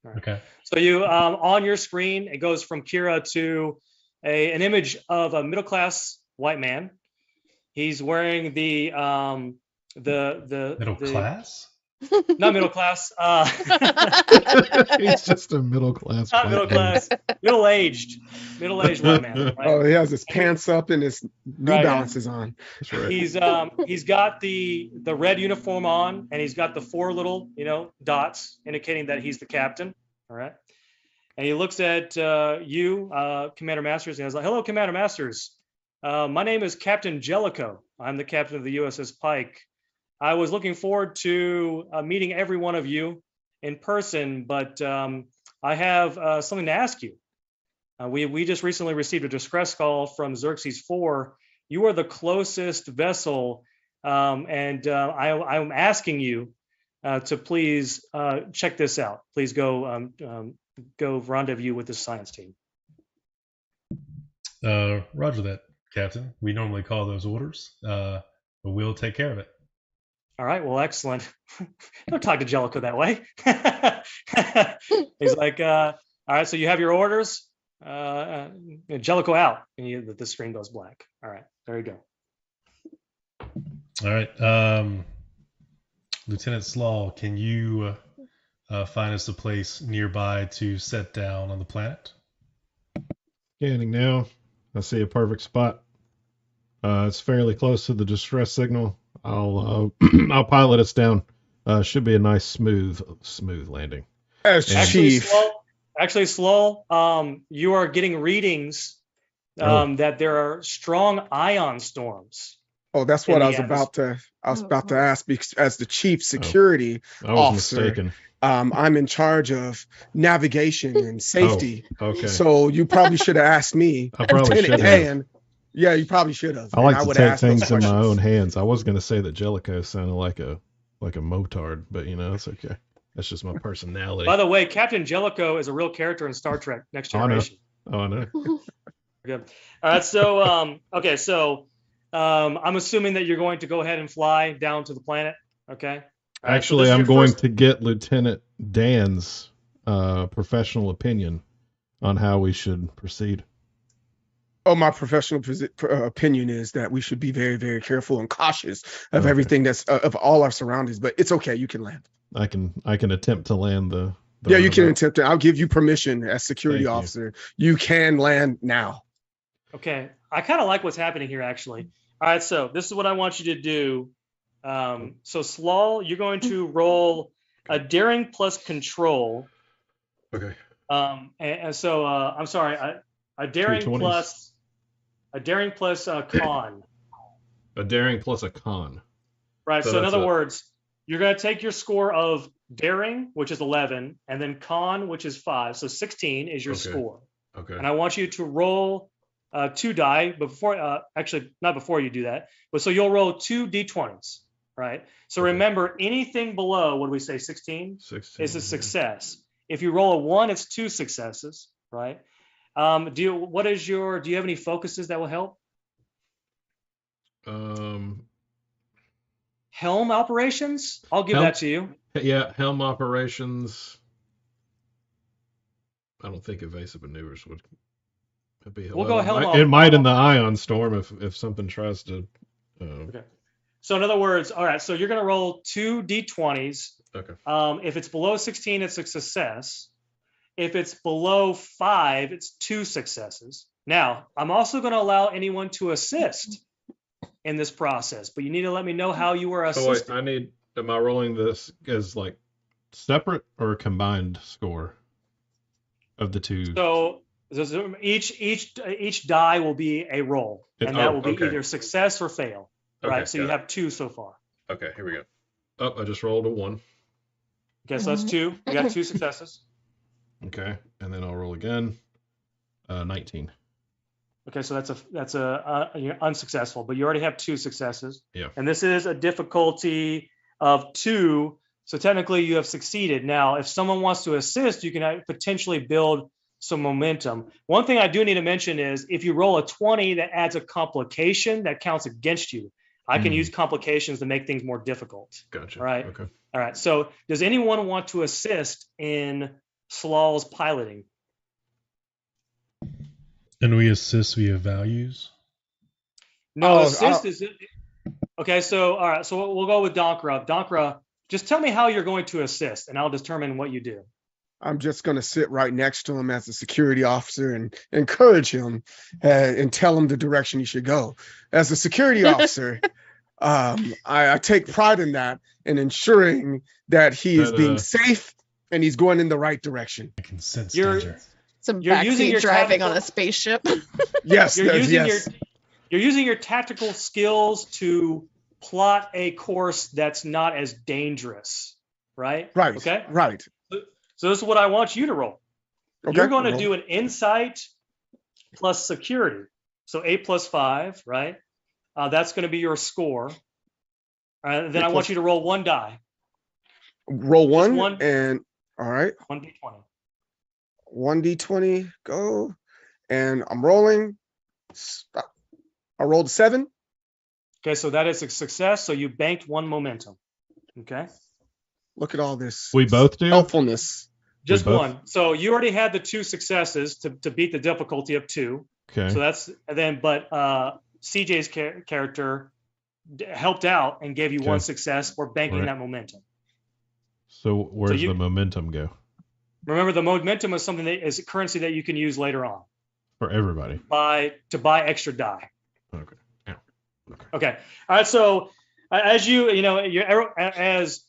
Speaker 2: Right.
Speaker 5: Okay.
Speaker 2: So you on your screen, it goes from Kira to an image of a middle class white man. He's wearing the
Speaker 5: Middle class?
Speaker 2: not middle class.
Speaker 1: He's just a middle class.
Speaker 2: Not middle class, middle aged white man. Right?
Speaker 4: Oh, he has his pants up and his New
Speaker 2: Right.
Speaker 4: Balances on.
Speaker 1: That's right.
Speaker 2: He's got the red uniform on, and he's got the 4 little dots indicating that he's the captain. All right, and he looks at you, Commander Masters, and he's like, "Hello, Commander Masters. My name is Captain Jellicoe. I'm the captain of the USS Pike. I was looking forward to meeting every one of you in person, but I have something to ask you. We just recently received a distress call from Xerxes IV. You are the closest vessel, and I'm asking you to please check this out. Please go rendezvous with the science team.
Speaker 5: Roger that, Captain. We normally call those orders, but we'll take care of it.
Speaker 2: All right. Well, excellent. Don't talk to Jellicoe that way. He's like, all right, so you have your orders. Jellicoe out. And the screen goes black. All right. There you go.
Speaker 5: All right. Lieutenant Slaw, can you find us a place nearby to set down on the planet?
Speaker 1: Scanning now. I see a perfect spot. It's fairly close to the distress signal. I'll pilot us down. Should be a nice smooth landing.
Speaker 4: As chief.
Speaker 2: Actually, Slow, you are getting readings that there are strong ion storms.
Speaker 4: Oh, that's what I was about to ask, because as the chief security officer,
Speaker 1: mistaken.
Speaker 4: I'm in charge of navigation and safety.
Speaker 1: Okay.
Speaker 4: So you probably should have asked me.
Speaker 1: I probably should have.
Speaker 4: Yeah, you probably should have.
Speaker 1: I like to take things in my own hands. I was going to say that Jellicoe sounded like a motard, but it's okay. That's just my personality.
Speaker 2: By the way, Captain Jellicoe is a real character in Star Trek Next Generation.
Speaker 1: Oh, no.
Speaker 2: Good. All right. So, okay. So, I'm assuming that you're going to go ahead and fly down to the planet. Okay.
Speaker 1: Actually, I'm going to get Lieutenant Dan's professional opinion on how we should proceed.
Speaker 4: Oh, my professional opinion is that we should be very, very careful and cautious of everything that's of all our surroundings. But it's okay. You can land.
Speaker 1: I can attempt to land the
Speaker 4: yeah, you can attempt it. I'll give you permission as security officer. You can land now.
Speaker 2: Okay. I kind of like what's happening here, actually. All right. So this is what I want you to do. So Slaw, you're going to roll a daring plus control.
Speaker 1: Okay.
Speaker 2: And so I'm sorry, a daring plus con.
Speaker 1: A daring plus a con.
Speaker 2: Right. So in other words, you're going to take your score of daring, which is 11, and then con, which is 5. So 16 is your score.
Speaker 1: Okay.
Speaker 2: And I want you to roll 2 die before, actually not before you do that, but so you'll roll 2 d20s, right? So remember, anything below, what do we say, 16?
Speaker 1: 16
Speaker 2: is a success. If you roll a 1, it's 2 successes, right? Do you have any focuses that will help? Helm operations? I'll give that to you.
Speaker 1: Yeah, helm operations. I don't think evasive maneuvers would be.
Speaker 2: We'll go helm.
Speaker 1: It might in the ion storm if something tries to.
Speaker 2: Okay. So in other words, all right. So you're going to roll 2 d20s.
Speaker 1: Okay.
Speaker 2: If it's below 16, it's a success. If it's below 5, it's 2 successes. Now, I'm also going to allow anyone to assist in this process, but you need to let me know how you are assisting.
Speaker 1: So wait, am I rolling this as like separate or a combined score of the two?
Speaker 2: So each die will be a roll, and that will be either success or fail. Right. So you have 2 so far.
Speaker 1: Okay, here we go. Oh, I just rolled a 1.
Speaker 2: Okay, so that's 2. You got 2 successes.
Speaker 1: Okay, and then I'll roll again. 19.
Speaker 2: Okay, so that's you're unsuccessful, but you already have 2 successes.
Speaker 1: Yeah.
Speaker 2: And this is a difficulty of 2, so technically you have succeeded. Now, if someone wants to assist, you can potentially build some momentum. One thing I do need to mention is if you roll a 20 that adds a complication, that counts against you. I can use complications to make things more difficult.
Speaker 1: Gotcha.
Speaker 2: All right.
Speaker 1: Okay.
Speaker 2: All right. So does anyone want to assist in Slaw's piloting?
Speaker 5: And we assist via values?
Speaker 2: No, assist is... Okay, so all right. So we'll go with Donkra. Donkra, just tell me how you're going to assist, and I'll determine what you do.
Speaker 4: I'm just going to sit right next to him as a security officer and encourage him and tell him the direction he should go. As a security officer, I take pride in that and ensuring that he is being safe and he's going in the right direction.
Speaker 5: I can sense danger.
Speaker 3: Some backseat driving on a spaceship.
Speaker 4: Yes,
Speaker 2: you're using your tactical skills to plot a course that's not as dangerous, right?
Speaker 4: Right.
Speaker 2: Okay.
Speaker 4: Right.
Speaker 2: So this is what I want you to roll. Okay, you're going to do an insight plus security. So 8 plus 5, right? That's going to be your score. Then I want you to roll 1 die.
Speaker 4: Roll
Speaker 2: Just
Speaker 4: one,
Speaker 2: one.
Speaker 4: and all right,
Speaker 2: 1d20.
Speaker 4: 1d20 go, and I'm rolling. I rolled 7.
Speaker 2: Okay, so that is a success. So you banked 1 momentum. Okay.
Speaker 4: Look at all this.
Speaker 1: We both do?
Speaker 4: Helpfulness.
Speaker 2: Just
Speaker 1: both?
Speaker 2: 1. So you already had the 2 successes to beat the difficulty of 2.
Speaker 1: Okay.
Speaker 2: So that's then, but CJ's character helped out and gave you
Speaker 1: Okay.
Speaker 2: 1 success for banking
Speaker 1: Right.
Speaker 2: that momentum.
Speaker 1: So where's
Speaker 2: you-
Speaker 1: the momentum go
Speaker 2: Remember, the momentum is something that is a currency that you can use later on
Speaker 1: for everybody?
Speaker 2: to buy extra die.
Speaker 1: Okay. Yeah.
Speaker 2: Okay. All right. So as as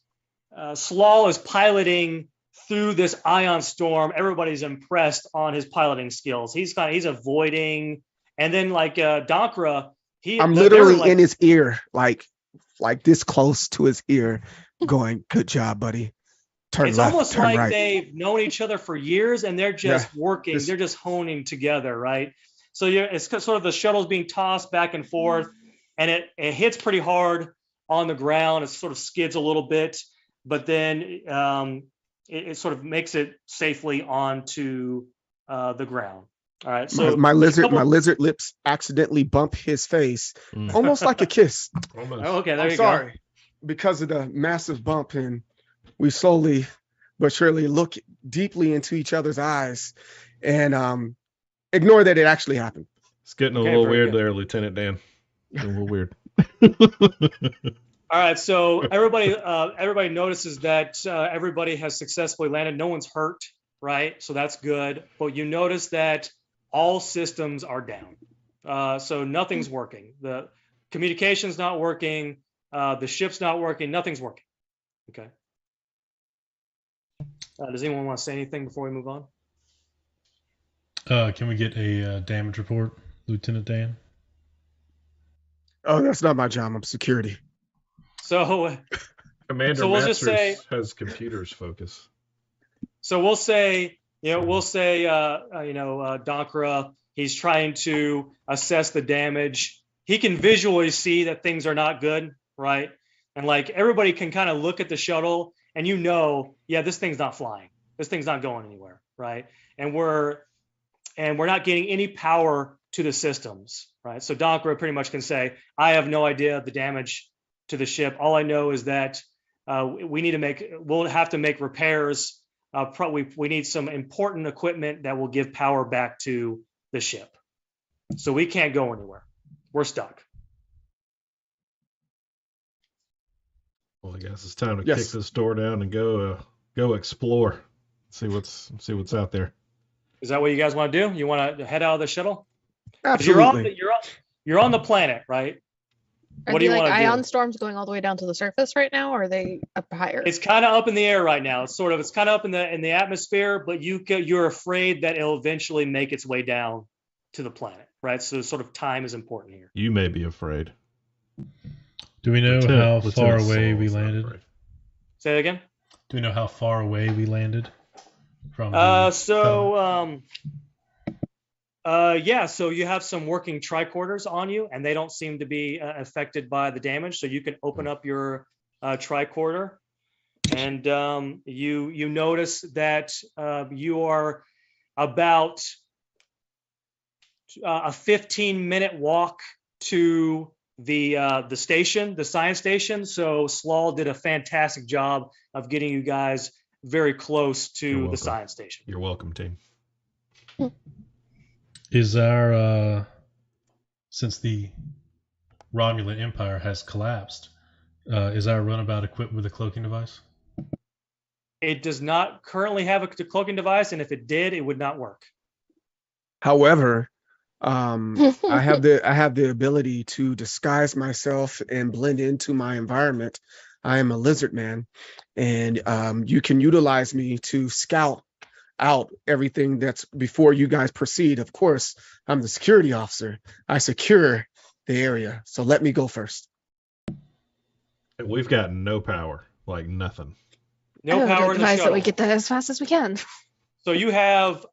Speaker 2: Slaw is piloting through this ion storm, everybody's impressed on his piloting skills. He's avoiding, and then Dankra,
Speaker 4: I'm literally in his ear, like this close to his ear, going, "Good job, buddy. Turn
Speaker 2: It's
Speaker 4: left,
Speaker 2: almost
Speaker 4: turn
Speaker 2: like
Speaker 4: right."
Speaker 2: they've known each other for years and they're just working, they're just honing together, right? So it's sort of the shuttle's being tossed back and forth, and it hits pretty hard on the ground. It sort of skids a little bit, but then it sort of makes it safely onto the ground. All right. So
Speaker 4: my lizard lips accidentally bump his face, almost like a kiss.
Speaker 1: Almost.
Speaker 2: Oh, okay, there
Speaker 4: I'm
Speaker 2: you
Speaker 4: sorry, because of the massive bump, and we slowly but surely look deeply into each other's eyes, and ignore that it actually happened.
Speaker 1: It's getting a
Speaker 2: Okay,
Speaker 1: little
Speaker 2: very
Speaker 1: weird
Speaker 2: good.
Speaker 1: there, Lieutenant Dan. A little weird.
Speaker 2: All right, so everybody notices that everybody has successfully landed. No one's hurt, right? So that's good. But you notice that all systems are down. So nothing's working. The communication's not working. The ship's not working. Nothing's working. Okay. Does anyone want to say anything before we move on?
Speaker 5: Can we get a damage report, Lieutenant Dan?
Speaker 4: Oh, that's not my job. I'm security.
Speaker 2: So
Speaker 1: Commander
Speaker 2: So we'll
Speaker 1: Masters
Speaker 2: just say-
Speaker 1: has computers focus.
Speaker 2: So we'll say, Dankra, he's trying to assess the damage. He can visually see that things are not good, right? And everybody can kind of look at the shuttle and this thing's not flying. This thing's not going anywhere, right? And we're not getting any power to the systems, right? So Dankra pretty much can say, I have no idea the damage to the ship. All I know is that we'll have to make repairs. We need some important equipment that will give power back to the ship. So we can't go anywhere. We're stuck.
Speaker 1: Well, I guess it's time to
Speaker 4: Yes.
Speaker 1: kick this door down and go explore. See what's out there.
Speaker 2: Is that what you guys want to do? You want to head out of the shuttle? 'Cause
Speaker 4: Absolutely.
Speaker 2: You're on the planet, right? What do you want to
Speaker 3: ion
Speaker 2: do?
Speaker 3: storms going all the way down to the surface right now, or are they up higher?
Speaker 2: It's kind of up in the air right now. It's kind of up in the atmosphere, but you're afraid that it'll eventually make its way down to the planet, right? So sort of time is important here.
Speaker 1: You may be afraid.
Speaker 5: Do we know how
Speaker 1: Lieutenant
Speaker 5: far
Speaker 1: Saul
Speaker 5: away we
Speaker 1: is not
Speaker 5: landed?
Speaker 1: afraid.
Speaker 2: Say that again.
Speaker 5: Do we know how far away we landed from? The
Speaker 2: So you have some working tricorders on you, and they don't seem to be affected by the damage. So you can open up your tricorder, and you notice that you are about a 15-minute walk to the station, the science station. So Slaw did a fantastic job of getting you guys very close
Speaker 1: You're
Speaker 2: to the
Speaker 1: welcome.
Speaker 2: science station.
Speaker 1: You're welcome, team.
Speaker 5: Is our since the Romulan Empire has collapsed, is our runabout equipped with a cloaking device?
Speaker 2: It does not currently have a cloaking device, and if it did, it would not work.
Speaker 4: However, I have the ability to disguise myself and blend into my environment. I am a lizard man, and you can utilize me to scout out everything that's before you guys proceed. Of course, I'm the security officer. I secure the area, so let me go first.
Speaker 1: And we've got no power, like nothing.
Speaker 2: No
Speaker 3: I have a
Speaker 2: power in the
Speaker 3: device that
Speaker 2: shuttle.
Speaker 3: we get there as fast as we can.
Speaker 2: So you have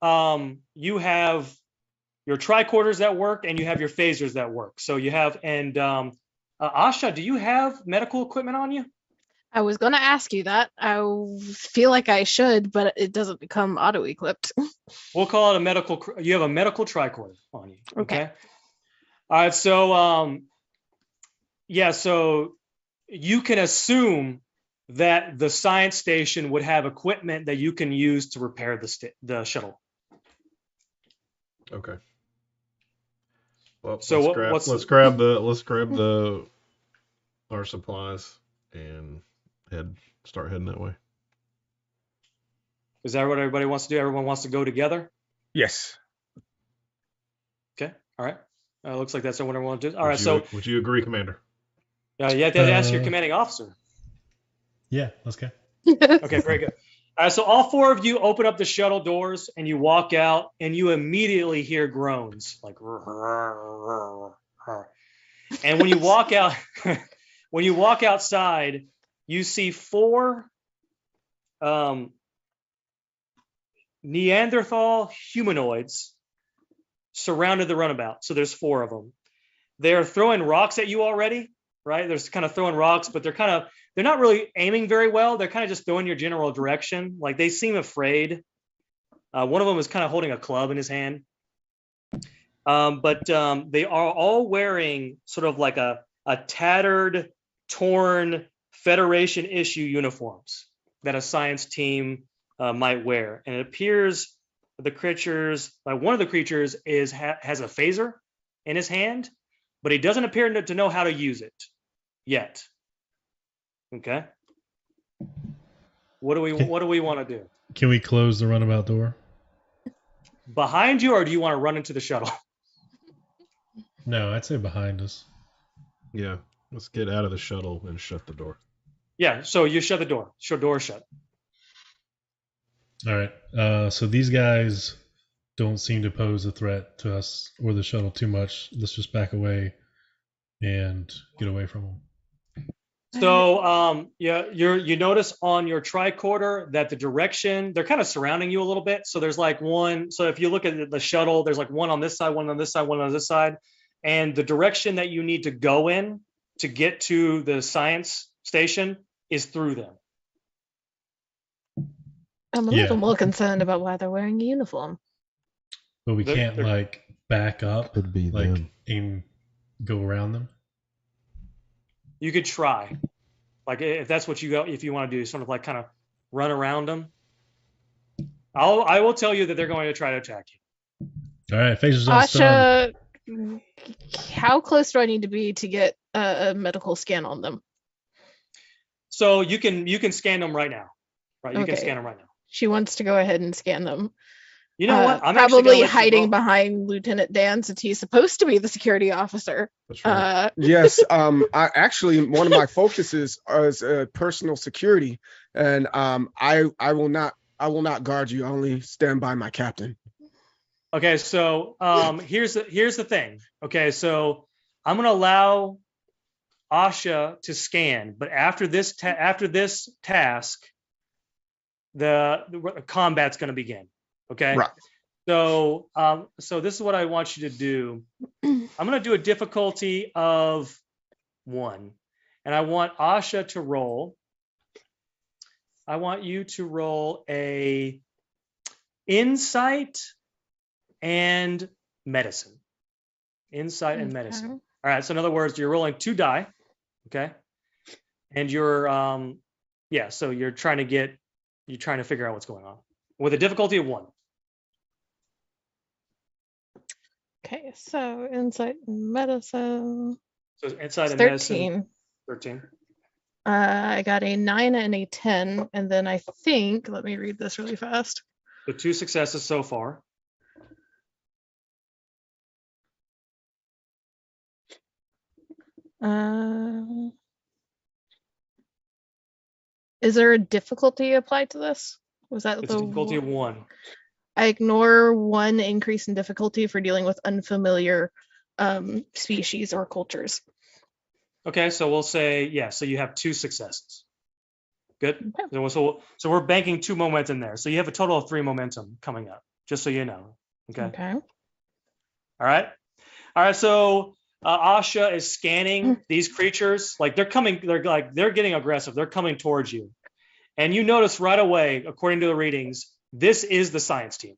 Speaker 2: your tricorders that work, and you have your phasers that work. So you have, and Asha, do you have medical equipment on you?
Speaker 3: I was going to ask you that. I feel like I should, but it doesn't become auto-equipped.
Speaker 2: We'll call it a medical. You have a medical tricorder on you.
Speaker 3: Okay.
Speaker 2: All right. So yeah. So you can assume that the science station would have equipment that you can use to repair the shuttle.
Speaker 1: Okay. Well,
Speaker 2: So
Speaker 1: let's grab our supplies and start heading that way.
Speaker 2: Is that what everybody wants to do? Everyone wants to go together?
Speaker 4: Yes.
Speaker 2: Okay. All right. Looks like that's what everyone wants to do. All right.
Speaker 1: Would you agree, Commander?
Speaker 2: You have to ask your commanding officer.
Speaker 5: Yeah, let's go.
Speaker 2: Okay, very good. All right, so all four of you open up the shuttle doors and you walk out, and you immediately hear groans like. And when you walk out, when you walk outside, you see four Neanderthal humanoids surrounded the runabout. So there's four of them. They're throwing rocks at you already, right? They're kind of throwing rocks, but they're not really aiming very well. They're kind of just throwing your general direction. Like they seem afraid. One of them is kind of holding a club in his hand. But they are all wearing sort of like a tattered, torn Federation issue uniforms that a science team might wear. And it appears one of the creatures has a phaser in his hand, but he doesn't appear to know how to use it yet. Okay. What do we want to do?
Speaker 5: Can we close the runabout door?
Speaker 2: Behind you, or do you want to run into the shuttle?
Speaker 5: No, I'd say behind us.
Speaker 1: Yeah, let's get out of the shuttle and shut the door.
Speaker 2: Yeah, so you shut the door. Door shut.
Speaker 5: All right. So these guys don't seem to pose a threat to us or the shuttle too much. Let's just back away and get away from them.
Speaker 2: So you notice on your tricorder that the direction, they're kind of surrounding you a little bit. So there's like one. So if you look at the shuttle, there's like one on this side, one on this side, one on this side. And the direction that you need to go in to get to the science station is through them.
Speaker 3: I'm a little more concerned about why they're wearing a uniform.
Speaker 5: But we can't like back up,
Speaker 1: Could be
Speaker 5: like
Speaker 1: them.
Speaker 5: and go around them.
Speaker 2: You could try, like if that's what if you want to do, sort of like kind of run around them. I will tell you that they're going to try to attack you.
Speaker 5: All right, phasers on stun.
Speaker 3: Asha, how close do I need to be to get a medical scan on them?
Speaker 2: So you can scan them right now, right? You can scan them right now.
Speaker 3: She wants to go ahead and scan them.
Speaker 2: You know what? I'm
Speaker 3: probably hiding behind Lieutenant Dan, since he's supposed to be the security officer.
Speaker 1: That's right.
Speaker 4: Yes. I actually, one of my focuses is personal security, and I will not guard you. I only stand by my captain.
Speaker 2: Okay, so here's the thing. Okay, so I'm gonna allow Asha to scan, but after this task, the combat's gonna begin. Okay.
Speaker 4: Right.
Speaker 2: So this is what I want you to do. I'm gonna do a difficulty of 1, and I want Asha to roll. I want you to roll a insight and medicine. Insight and medicine. All right. So in other words, you're rolling 2 die. Okay. And you're so you're trying to figure out what's going on with a difficulty of 1.
Speaker 3: Okay, so insight and medicine.
Speaker 2: So insight and
Speaker 3: 13.
Speaker 2: medicine. 13.
Speaker 3: I got a 9 and a 10, and then I think, let me read this really fast.
Speaker 2: So 2 successes so far.
Speaker 3: Is there a difficulty applied to this? Was that
Speaker 2: It's a difficulty of 1.
Speaker 3: I ignore 1 increase in difficulty for dealing with unfamiliar species or cultures.
Speaker 2: Okay, so we'll say, so you have 2 successes. Good.
Speaker 3: Okay.
Speaker 2: So we're banking 2 momentum there. So you have a total of 3 momentum coming up, just so you know. Okay. All right. All right. So Asha is scanning these creatures. Like they're coming. They're getting aggressive. They're coming towards you. And you notice right away, according to the readings, this is the science team.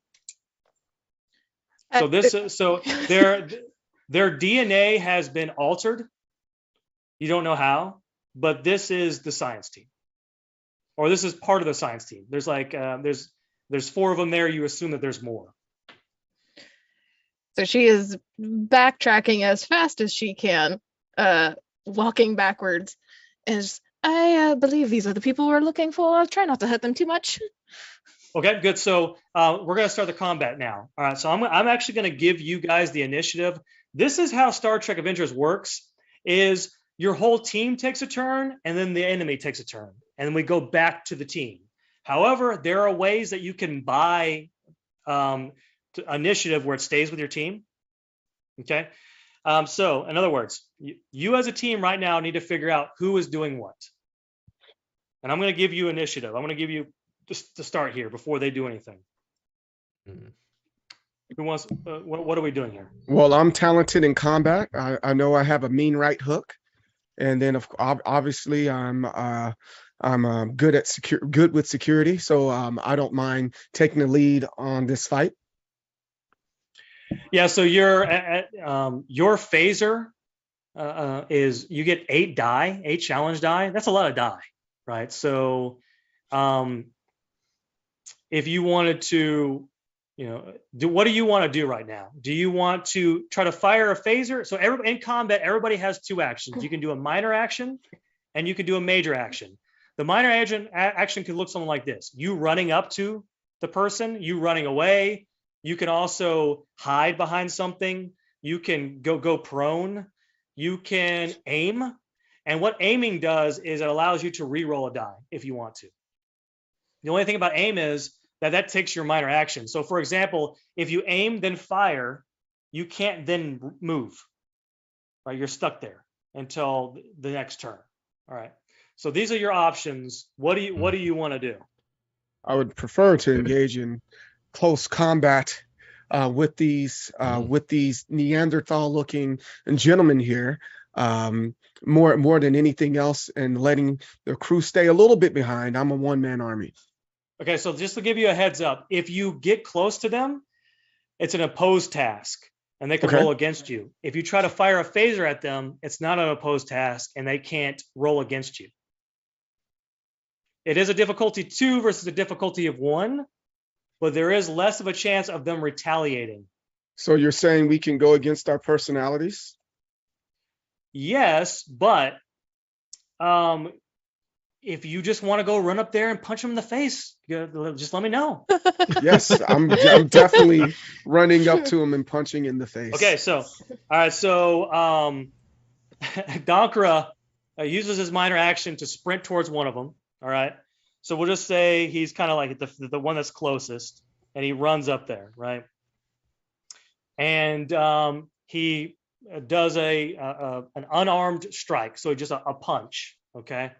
Speaker 2: So their DNA has been altered. You don't know how, but this is the science team, or this is part of the science team. There's like there's 4 of them there. You assume that there's more.
Speaker 3: So she is backtracking as fast as she can, walking backwards. As I believe these are the people we're looking for. I'll try not to hurt them too much.
Speaker 2: Okay, good. So we're going to start the combat now. All right, so I'm actually going to give you guys the initiative. This is how Star Trek Avengers works, is your whole team takes a turn, and then the enemy takes a turn, and then we go back to the team. However, there are ways that you can buy initiative where it stays with your team. Okay, so in other words, you as a team right now need to figure out who is doing what. And I'm going to give you initiative. I'm going to give you just to start here before they do anything. Who wants? What are we doing here?
Speaker 4: Well, I'm talented in combat. I know I have a mean right hook, and then obviously I'm good with security. So I don't mind taking the lead on this fight.
Speaker 2: Yeah. So your phaser is you get 8 challenge die. That's a lot of die, right? So if you wanted to, what do you want to do right now? Do you want to try to fire a phaser? So in combat, everybody has 2 actions. You can do a minor action and you can do a major action. The minor action could look something like this. You running up to the person, you running away. You can also hide behind something. You can go prone. You can aim. And what aiming does is it allows you to re-roll a die if you want to. The only thing about aim is that takes your minor action. So for example, if you aim, then fire, you can't then move, right? You're stuck there until the next turn. All right. So these are your options. What do you want to do?
Speaker 4: I would prefer to engage in close combat with these Neanderthal-looking gentlemen here, more than anything else, and letting the crew stay a little bit behind. I'm a one-man army.
Speaker 2: Okay, so just to give you a heads up, if you get close to them, it's an opposed task, and they can roll against you. If you try to fire a phaser at them, it's not an opposed task, and they can't roll against you. It is a difficulty 2 versus a difficulty of 1, but there is less of a chance of them retaliating.
Speaker 4: So you're saying we can go against our personalities?
Speaker 2: Yes, but if you just want to go run up there and punch them in the face, just let me know.
Speaker 4: Yes, I'm definitely running up to him and punching in the face.
Speaker 2: Okay, so all right, so Dankra uses his minor action to sprint towards one of them. All right, so we'll just say he's kind of like the one that's closest, and he runs up there, right? And he does an unarmed strike, so just a punch. Okay.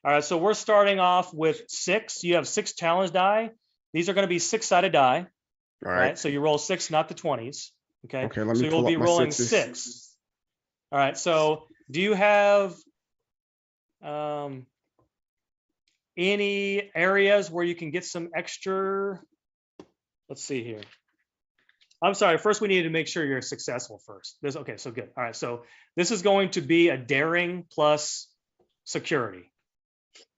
Speaker 2: All right, so we're starting off with 6. You have 6 challenge die. These are going to be 6-sided die. All right. So you roll 6, not the 20s. Okay.
Speaker 4: Okay. Let me
Speaker 2: so you'll be rolling 6. All right. So do you have any areas where you can get some extra? Let's see here. I'm sorry. First, we need to make sure you're successful first. Okay. So good. All right. So this is going to be a daring plus security.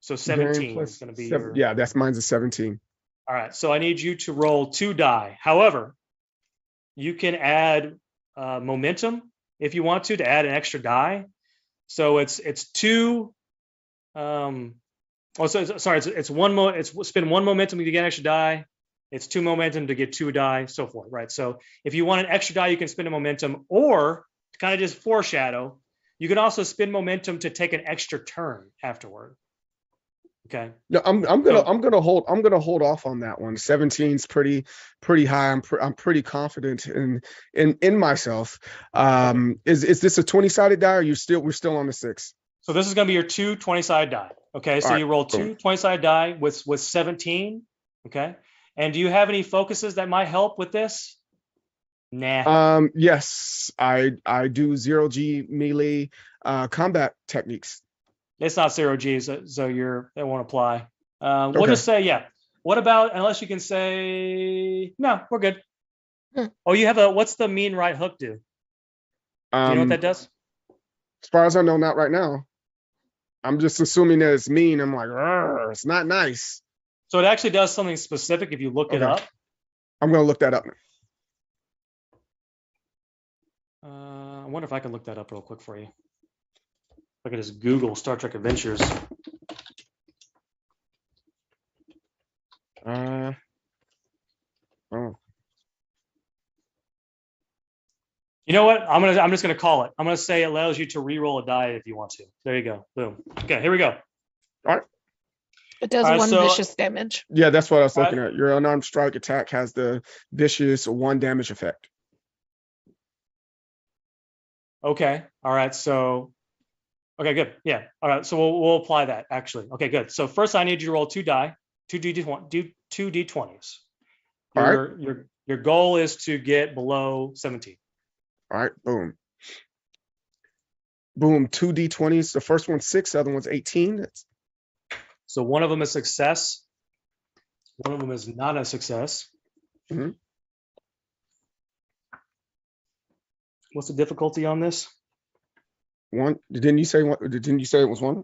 Speaker 2: So 17 is going to be
Speaker 4: yeah, mine's a 17.
Speaker 2: All right, so I need you to roll 2 die. However, you can add momentum if you want to add an extra die. So it's 2. It's one it's spend 1 momentum to get an extra die. It's 2 momentum to get 2 die, so forth. Right. So if you want an extra die, you can spend a momentum, or to kind of just foreshadow, you can also spend momentum to take an extra turn afterward. Okay.
Speaker 4: No, I'm gonna hold off on that one. 17's pretty high. I'm pretty confident in myself. Is this a 20-sided die, or we're still on the 6?
Speaker 2: So this is gonna be your 2 20-sided die. Okay. So you roll 2 20-sided die with 17. Okay. And do you have any focuses that might help with this? Nah.
Speaker 4: Yes, I do 0G melee combat techniques.
Speaker 2: It's not 0G, so it won't apply. We'll
Speaker 4: Okay.
Speaker 2: just say, yeah. What about, unless you can say, no, we're good.
Speaker 3: Hmm.
Speaker 2: Oh, what's the mean right hook do? Do you know what that does?
Speaker 4: As far as I know, not right now. I'm just assuming that it's mean. I'm like, it's not nice.
Speaker 2: So it actually does something specific if you look it
Speaker 4: Okay.
Speaker 2: up.
Speaker 4: I'm gonna look that up.
Speaker 2: I wonder if I can look that up real quick for you. I can just Google Star Trek Adventures.
Speaker 4: Oh.
Speaker 2: You know what? I'm just gonna call it. I'm gonna say it allows you to re-roll a die if you want to. There you go. Boom. Okay, here we go.
Speaker 4: All right.
Speaker 3: It does
Speaker 2: All right,
Speaker 3: one
Speaker 2: so-
Speaker 3: vicious damage.
Speaker 4: Yeah, that's what I was looking
Speaker 2: All
Speaker 4: at. Your unarmed strike attack has the vicious 1 damage effect.
Speaker 2: Okay. All right. So, okay, good. Yeah. All right. So we'll apply that actually. Okay, good. So first, I need you to roll 2 die, 2d20s.
Speaker 4: All right.
Speaker 2: Your goal is to get below 17.
Speaker 4: All right, boom. Boom, 2 D20s. The first one's 6, the other one's 18. That's
Speaker 2: So one of them is success. One of them is not a success.
Speaker 4: Mhm.
Speaker 2: What's the difficulty on this?
Speaker 4: 1. Didn't you say 1? Didn't you say it was 1?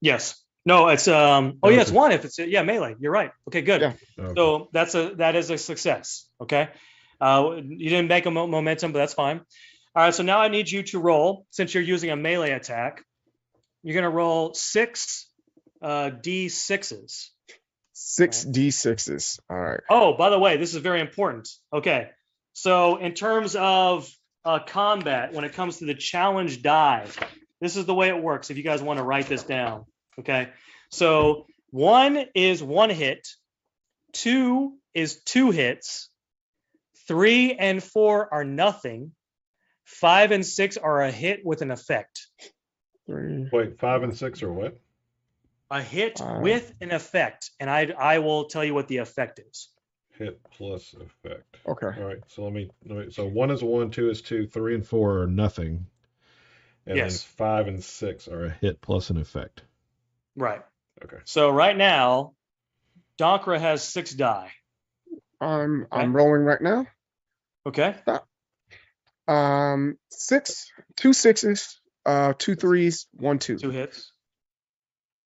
Speaker 2: Yes. No, it's yeah, it's 1 if it's melee. You're right. Okay, good.
Speaker 4: Yeah.
Speaker 1: Okay.
Speaker 2: So that is a success. Okay. You didn't make a momentum, but that's fine. All right. So now I need you to roll, since you're using a melee attack. You're gonna roll 6 D6s.
Speaker 4: 6 D6s. All right.
Speaker 2: Oh, by the way, this is very important. Okay. So in terms of combat, when it comes to the challenge die, this is the way it works. If you guys want to write this down. Okay. So 1 is 1 hit. 2 is 2 hits. 3 and 4 are nothing. 5 and 6 are a hit with an effect.
Speaker 4: 3.
Speaker 5: Wait, 5 and 6 are what?
Speaker 2: A hit with an effect. And I will tell you what the effect is.
Speaker 5: Hit plus effect.
Speaker 4: Okay.
Speaker 5: All right. So let me. So 1 is 1, 2 is 2,
Speaker 1: 3 and 4 are nothing.
Speaker 5: and
Speaker 2: Yes.
Speaker 5: then 5 and 6 are a hit.
Speaker 1: Hit plus an effect.
Speaker 2: Right.
Speaker 5: Okay.
Speaker 2: So right now, Donkra has 6 die.
Speaker 4: I'm
Speaker 2: Okay.
Speaker 4: rolling right now.
Speaker 2: Okay.
Speaker 4: 6, 2 6s, 2 3s, 1 2.
Speaker 2: 2 hits.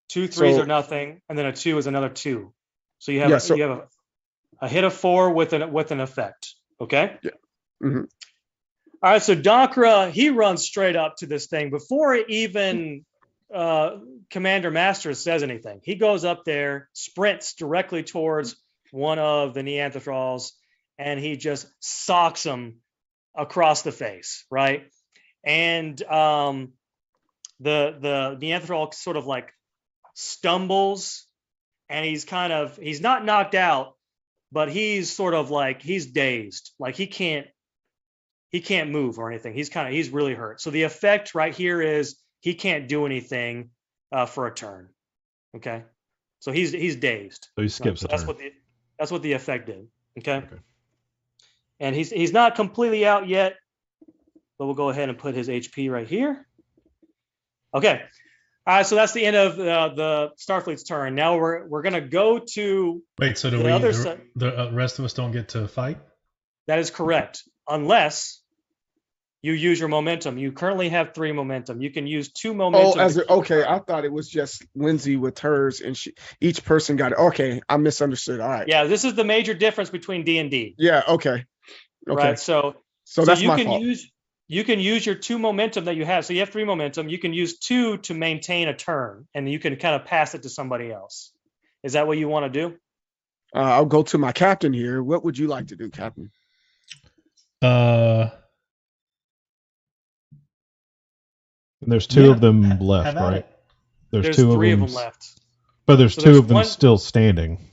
Speaker 2: 2 3s
Speaker 4: So-
Speaker 2: are nothing, and then a 2 is another 2. So you have
Speaker 4: Yeah, so-
Speaker 2: you have a hit of 4 with an effect. Okay.
Speaker 4: Yeah. Mhm.
Speaker 2: All right. So Donkra, he runs straight up to this thing before even Commander Masters says anything. He goes up there, sprints directly towards one of the Neanderthals, and he just socks him across the face, right? And the Neanderthal sort of like stumbles, and he's not knocked out, but he's sort of like he's dazed, like he can't move or anything. He's really hurt. So the effect right here is he can't do anything for a turn. Okay, so he's dazed.
Speaker 1: So he skips
Speaker 2: So
Speaker 1: a
Speaker 2: that's
Speaker 1: turn.
Speaker 2: that's what the effect did. Okay.
Speaker 5: Okay.
Speaker 2: And he's not completely out yet, but we'll go ahead and put his HP right here. Okay. All right. So that's the end of the Starfleet's turn. Now we're gonna go to
Speaker 5: Wait. So do
Speaker 2: the
Speaker 5: we?
Speaker 2: other
Speaker 5: The,
Speaker 2: side.
Speaker 5: the rest of us don't get to fight.
Speaker 2: That is correct, unless you use your momentum. You currently have 3 momentum. You can use 2 momentum.
Speaker 4: Okay. I thought it was just Lindsay with hers, and each person got it. Okay, I misunderstood. All right.
Speaker 2: Yeah, this is the major difference between D&D.
Speaker 4: Yeah. Okay. Okay.
Speaker 2: Right. So
Speaker 4: that's
Speaker 2: you
Speaker 4: my
Speaker 2: can
Speaker 4: fault.
Speaker 2: you can use your 2 momentum that you have. So you have 3 momentum. You can use 2 to maintain a turn, and you can kind of pass it to somebody else. Is that what you want to do?
Speaker 4: I'll go to my captain here. What would you like to do, Captain?
Speaker 1: And there's 2
Speaker 5: Yeah,
Speaker 1: of them
Speaker 5: have
Speaker 1: left,
Speaker 5: at
Speaker 1: right?
Speaker 5: it.
Speaker 2: There's
Speaker 1: 2
Speaker 2: 3 of
Speaker 1: them
Speaker 2: them left.
Speaker 1: But there's
Speaker 2: So
Speaker 1: 2
Speaker 2: there's
Speaker 1: of them
Speaker 2: one-
Speaker 1: still standing.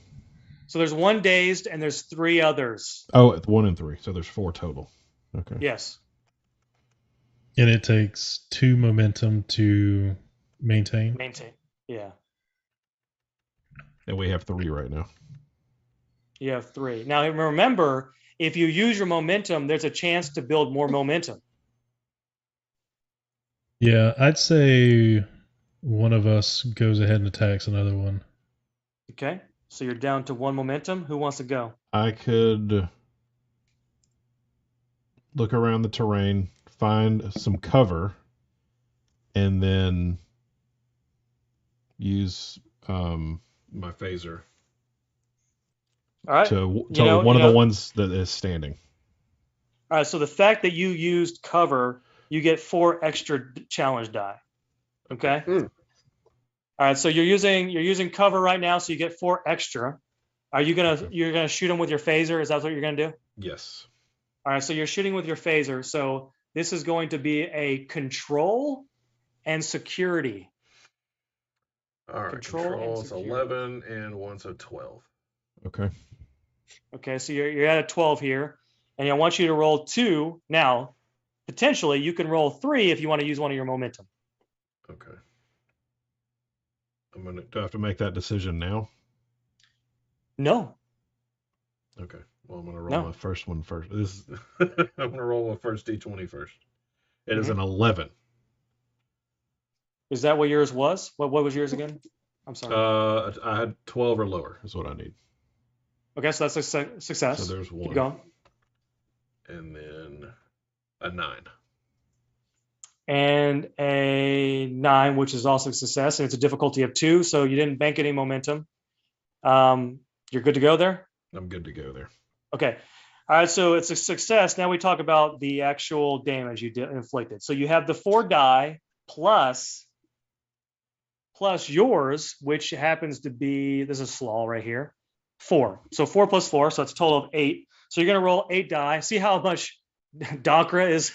Speaker 2: So there's 1 dazed, and there's 3 others.
Speaker 1: Oh, 1 and 3. So there's 4 total. Okay.
Speaker 2: Yes.
Speaker 5: And it takes 2 momentum to maintain.
Speaker 2: Maintain. Yeah.
Speaker 1: And we have 3 right now.
Speaker 2: You have 3. Now remember, if you use your momentum, there's a chance to build more momentum.
Speaker 5: Yeah, I'd say one of us goes ahead and attacks another one.
Speaker 2: Okay, so you're down to 1 momentum. Who wants to go?
Speaker 1: I could look around the terrain, find some cover, and then use my phaser
Speaker 2: All right.
Speaker 1: to
Speaker 2: you
Speaker 1: one of the
Speaker 2: know,
Speaker 1: ones that is standing.
Speaker 2: All right, so the fact that you used cover, you get 4 extra challenge die. Okay.
Speaker 4: Mm.
Speaker 2: All right, so you're using cover right now, so you get 4 extra. Are you you're gonna shoot them with your phaser? Is that what you're gonna do?
Speaker 1: Yes.
Speaker 2: All right, so you're shooting with your phaser. So this is going to be a control and security.
Speaker 6: All right.
Speaker 2: Control and
Speaker 6: Control is
Speaker 2: security.
Speaker 6: 11 and 1, so 12.
Speaker 1: Okay.
Speaker 2: Okay, so you're at a 12 here, and I want you to roll 2. Now, potentially, you can roll 3 if you want to use one of your momentum.
Speaker 6: Okay.
Speaker 1: Do I have to make that decision now?
Speaker 2: No.
Speaker 1: Okay. Well, I'm gonna roll my first one first. I'm gonna roll my first D20 first. It is an 11.
Speaker 2: Is that what yours was? What was yours again? I'm sorry.
Speaker 1: I had 12 or lower is what I need.
Speaker 2: Okay, so that's a success.
Speaker 1: So there's 1.
Speaker 2: Keep going.
Speaker 1: And then a 9.
Speaker 2: And a 9, which is also a success, and it's a difficulty of 2, so you didn't bank any momentum. You're good to go there?
Speaker 1: I'm good to go there.
Speaker 2: Okay. All right, so it's a success. Now we talk about the actual damage you inflicted. So you have the 4 die plus yours, which happens to be, this is slaw right here, 4. So 4 plus 4, so it's a total of 8. So you're going to roll 8 die. See how much Dakra is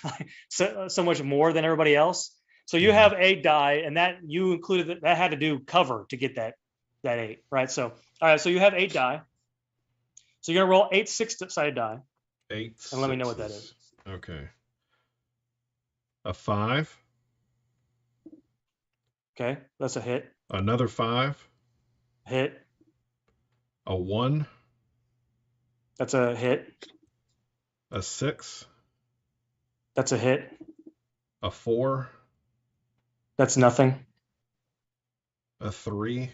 Speaker 2: so much more than everybody else. So you have 8 die, and that you included that had to do cover to get that 8, right? So all right, so you have 8 die. So you're gonna roll 8 6-sided die.
Speaker 1: 8.
Speaker 2: And let me know what that is.
Speaker 1: Okay. A 5.
Speaker 2: Okay, that's a hit.
Speaker 1: Another 5.
Speaker 2: Hit.
Speaker 1: A 1.
Speaker 2: That's a hit.
Speaker 1: A 6.
Speaker 2: That's a hit.
Speaker 1: A 4.
Speaker 2: That's nothing.
Speaker 1: A 3.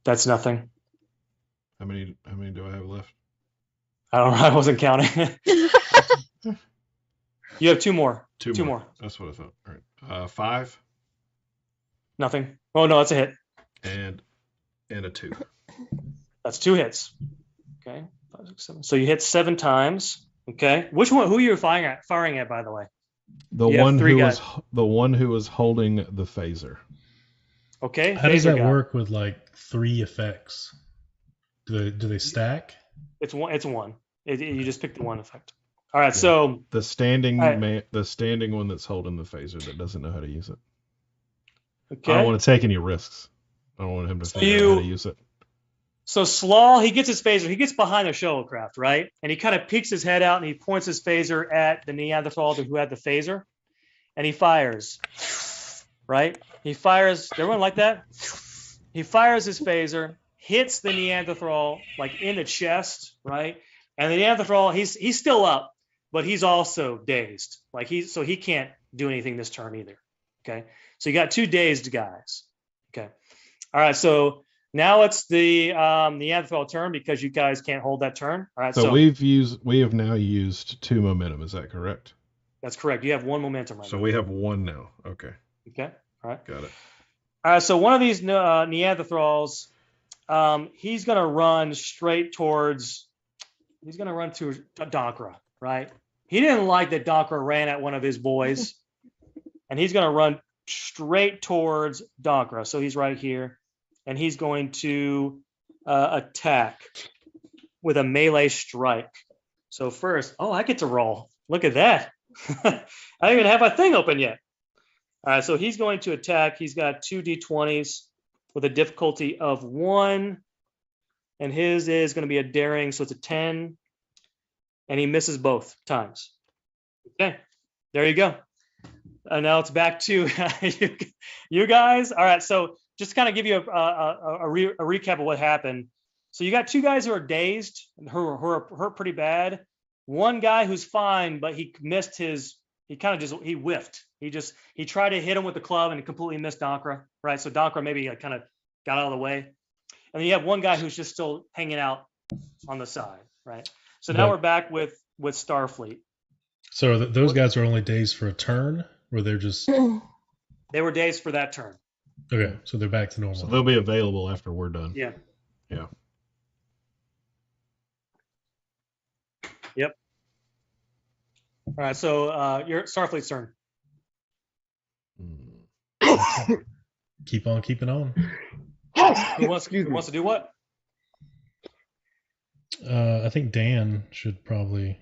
Speaker 2: That's nothing.
Speaker 1: How many do I have left?
Speaker 2: I don't know. I wasn't counting. You have 2 more.
Speaker 1: 2
Speaker 2: more.
Speaker 1: That's what I thought. All right. 5.
Speaker 2: Nothing. Oh no, that's a hit.
Speaker 1: And a 2.
Speaker 2: That's 2 hits. Okay. 5, 6, 7. So you hit 7 times. Okay. Which one? Who are you firing at? By the way.
Speaker 1: The one who was holding the phaser.
Speaker 2: Okay.
Speaker 5: How does that work with like 3 effects? Do they stack?
Speaker 2: It's one. You just pick the one effect. All right. Yeah. So
Speaker 1: the standing one that's holding the phaser that doesn't know how to use it. Okay. I don't want to take any risks. I don't want him to figure out how to use it.
Speaker 2: So Slaw, he gets his phaser. He gets behind the shuttlecraft, right? And he kind of peeks his head out and he points his phaser at the Neanderthal who had the phaser, and he fires. Right? He fires. Everyone like that? He fires his phaser, hits the Neanderthal like in the chest, right? And the Neanderthal, he's still up, but he's also dazed. Like he can't do anything this turn either. Okay. So you got 2 dazed guys. Okay. All right. So now it's the Neanderthal turn because you guys can't hold that turn. All right.
Speaker 1: So we have now used 2 momentum. Is that correct?
Speaker 2: That's correct. You have 1 momentum right now.
Speaker 1: So we have 1 now. Okay.
Speaker 2: Okay. All right.
Speaker 1: Got it.
Speaker 2: All right. So one of these Neanderthals, he's going to run straight towards. He's going to run to Dakra, right? He didn't like that Dakra ran at one of his boys, and he's going to run straight towards Dakra. So he's right here, and he's going to attack with a melee strike. So first, I get to roll. Look at that. I don't even have my thing open yet. All right, so he's going to attack. He's got 2 d20s with a difficulty of 1. And his is going to be a daring, so it's a 10. And he misses both times. Okay, there you go. And now it's back to you guys. All right, so just to kind of give you a recap of what happened. So you got two guys who are dazed, who are hurt pretty bad. One guy who's fine, but he missed his. He kind of just he whiffed. He tried to hit him with the club and completely missed Dankra. Right. So Dankra maybe kind of got out of the way. And then you have one guy who's just still hanging out on the side. Right. So now we're back with Starfleet.
Speaker 5: So those guys are only dazed for a turn, or they're just.
Speaker 2: They were dazed for that turn.
Speaker 5: Okay, so they're back to normal.
Speaker 1: So they'll be available after we're done.
Speaker 2: Yeah.
Speaker 1: Yeah.
Speaker 2: Yep. All right, so your Starfleet's turn.
Speaker 5: Keep on keeping on.
Speaker 2: Who wants to do what?
Speaker 5: I think Dan should probably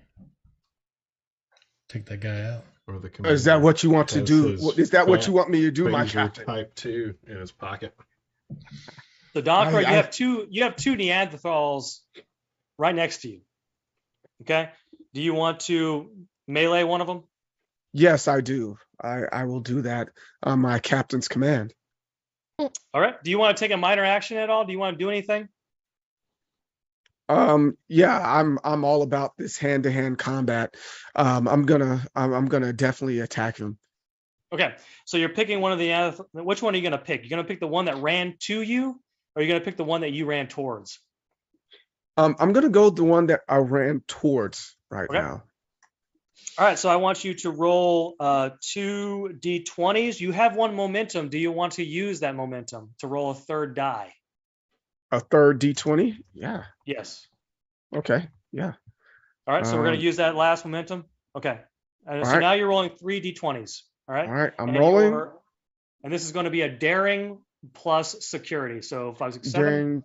Speaker 5: take that guy out.
Speaker 1: Or the
Speaker 4: Is that what you want to do? Is that what
Speaker 1: fat
Speaker 4: you want me to do, my
Speaker 1: phaser
Speaker 4: captain?
Speaker 1: Type 2 in his pocket.
Speaker 2: So Dankra, you have two Neanderthals right next to you. Okay. Do you want to melee one of them?
Speaker 4: Yes, I do. I will do that on my captain's command.
Speaker 2: All right. Do you want to take a minor action at all? Do you want to do anything?
Speaker 4: Yeah, I'm all about this hand-to-hand combat. I'm gonna definitely attack him.
Speaker 2: Okay. So you're picking one of the which one are you gonna pick? You're gonna pick the one that ran to you, or are you gonna pick the one that you ran towards?
Speaker 4: I'm gonna go with the one that I ran towards now.
Speaker 2: All right, so I want you to roll 2 d20s. You have 1 momentum. Do you want to use that momentum to roll a third die?
Speaker 4: A third D20? Yeah.
Speaker 2: Yes.
Speaker 4: Okay. Yeah.
Speaker 2: All right, so we're going to use that last momentum. Okay. So now you're rolling 3 d20s. All right.
Speaker 4: All right. I'm rolling.
Speaker 2: And this is going to be a daring plus security. So 5, 6, 7.
Speaker 4: Daring.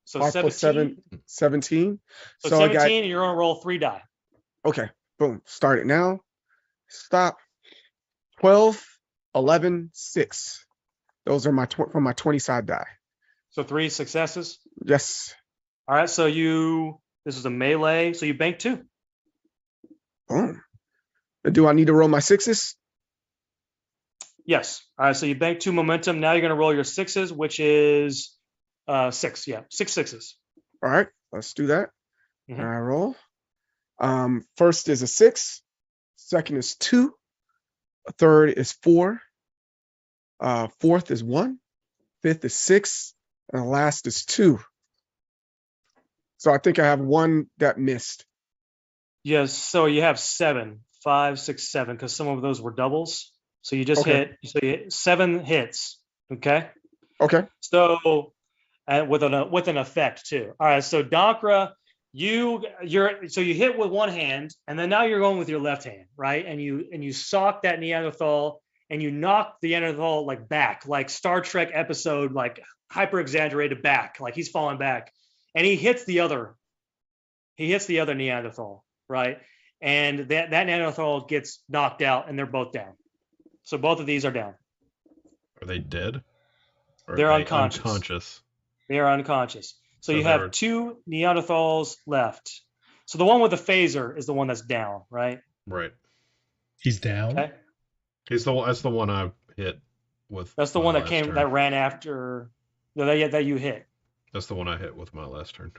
Speaker 2: So
Speaker 4: 17. 17.
Speaker 2: So 17, and you're going to roll 3 die.
Speaker 4: Okay. Boom. Start it now. Stop. 12, 11, 6. Those are my from my 20 side die.
Speaker 2: So 3 successes.
Speaker 4: Yes.
Speaker 2: All right. So this is a melee. So you bank 2.
Speaker 4: Boom. Do I need to roll my 6s?
Speaker 2: Yes. All right. So you bank 2 momentum. Now you're going to roll your 6s, which is 6. Yeah. 6 6s.
Speaker 4: All right. Let's do that.
Speaker 2: Mm-hmm.
Speaker 4: I roll. First is a 6. Second is 2. A third is 4. Fourth is 1. Fifth is 6. And the last is 2. So I think I have 1 that missed.
Speaker 2: Yes. So you have 7, 5, 6, 7, because some of those were doubles. So you just hit. So you hit 7 hits. Okay.
Speaker 4: Okay.
Speaker 2: So with an effect too. All right. So Dankra, you hit with one hand, and then now you're going with your left hand, right? And you sock that Neanderthal, and you knock the Neanderthal like back, like Star Trek episode, like hyper exaggerated back, like he's falling back, and he hits the other Neanderthal, right? And that Neanderthal gets knocked out, and they're both down. So both of these are down.
Speaker 1: Are they dead? Or
Speaker 2: They're
Speaker 1: are they
Speaker 2: unconscious. They are unconscious. So you have 2 Neanderthals left. So the one with the phaser is the one that's down, right?
Speaker 1: Right.
Speaker 5: He's down.
Speaker 2: Okay.
Speaker 1: That's the one I hit with.
Speaker 2: That's the one that ran after that you hit.
Speaker 1: That's the one I hit with my last turn.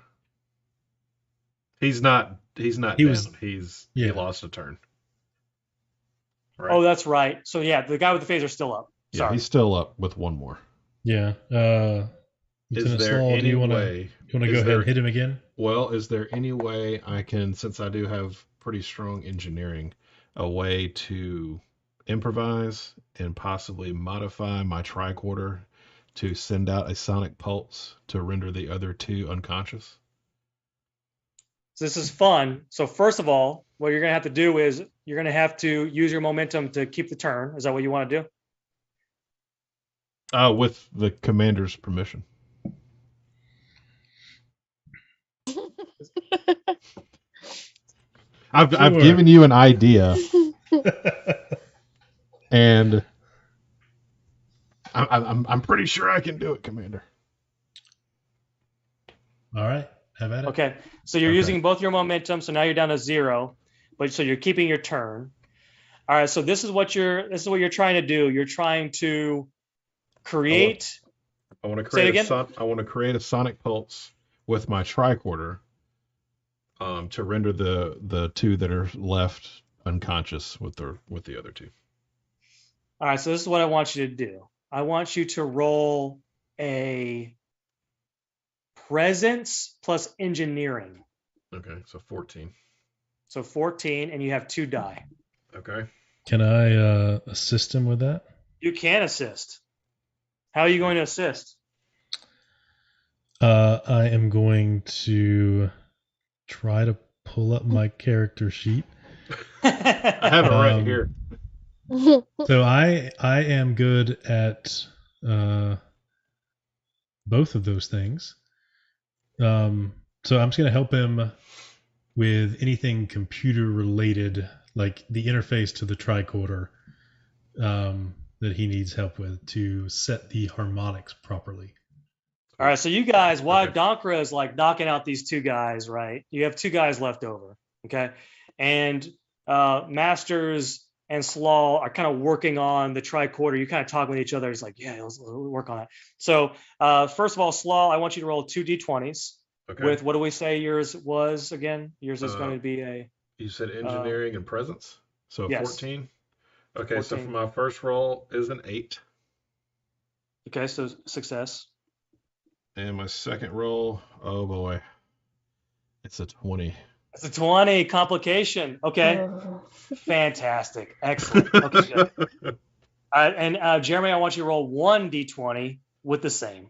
Speaker 1: He's not down. He lost a turn.
Speaker 2: Right. Oh, that's right. So yeah, the guy with the phaser is still up.
Speaker 1: Sorry. Yeah, he's still up with 1 more.
Speaker 5: Yeah.
Speaker 1: Is there any way?
Speaker 5: You want to go ahead and hit him again?
Speaker 1: Well, is there any way I can, since I do have pretty strong engineering, a way to improvise and possibly modify my tricorder to send out a sonic pulse to render the other 2 unconscious?
Speaker 2: So this is fun. So first of all, what you're going to have to do is you're going to have to use your momentum to keep the turn. Is that what you want to do?
Speaker 1: With the commander's permission. I've given you an idea, and I'm pretty sure I can do it, Commander.
Speaker 5: All right, have at it.
Speaker 2: Okay, so you're using both your momentum, so now you're down to 0, but so you're keeping your turn. All right, so this is what you're trying to do. You're trying to create.
Speaker 1: I want to create a sonic pulse with my tricorder to render the two that are left unconscious with the other two.
Speaker 2: All right, so this is what I want you to do. I want you to roll a presence plus engineering.
Speaker 6: Okay, so 14.
Speaker 2: So 14, and you have 2 die.
Speaker 6: Okay.
Speaker 5: Can I assist him with that?
Speaker 2: You can assist. How are you going to assist?
Speaker 5: I am going to try to pull up my character sheet.
Speaker 1: I have it right here.
Speaker 5: So I am good at both of those things. So I'm just going to help him with anything computer related, like the interface to the tricorder that he needs help with to set the harmonics properly.
Speaker 2: All right, so you guys, while
Speaker 6: Okay.
Speaker 2: Donkra is like knocking out these 2 guys, right? You have 2 guys left over, okay? And Masters and Slaw are kind of working on the tricorder. You kind of talking with each other. It's like, yeah, let's work on it. So first of all, Slaw, I want you to roll 2 d20s
Speaker 6: Okay.
Speaker 2: with, what do we say yours was again? Yours is going to be a...
Speaker 6: You said engineering and presence? So
Speaker 2: yes.
Speaker 6: 14? Okay, so
Speaker 2: 14.
Speaker 6: for my first roll is an 8.
Speaker 2: Okay, so success.
Speaker 1: And my second roll, oh boy, it's a 20.
Speaker 2: It's a 20, complication. Okay, fantastic. Excellent. Okay, good. All right, and Jeremy, I want you to roll 1 d20 with the same.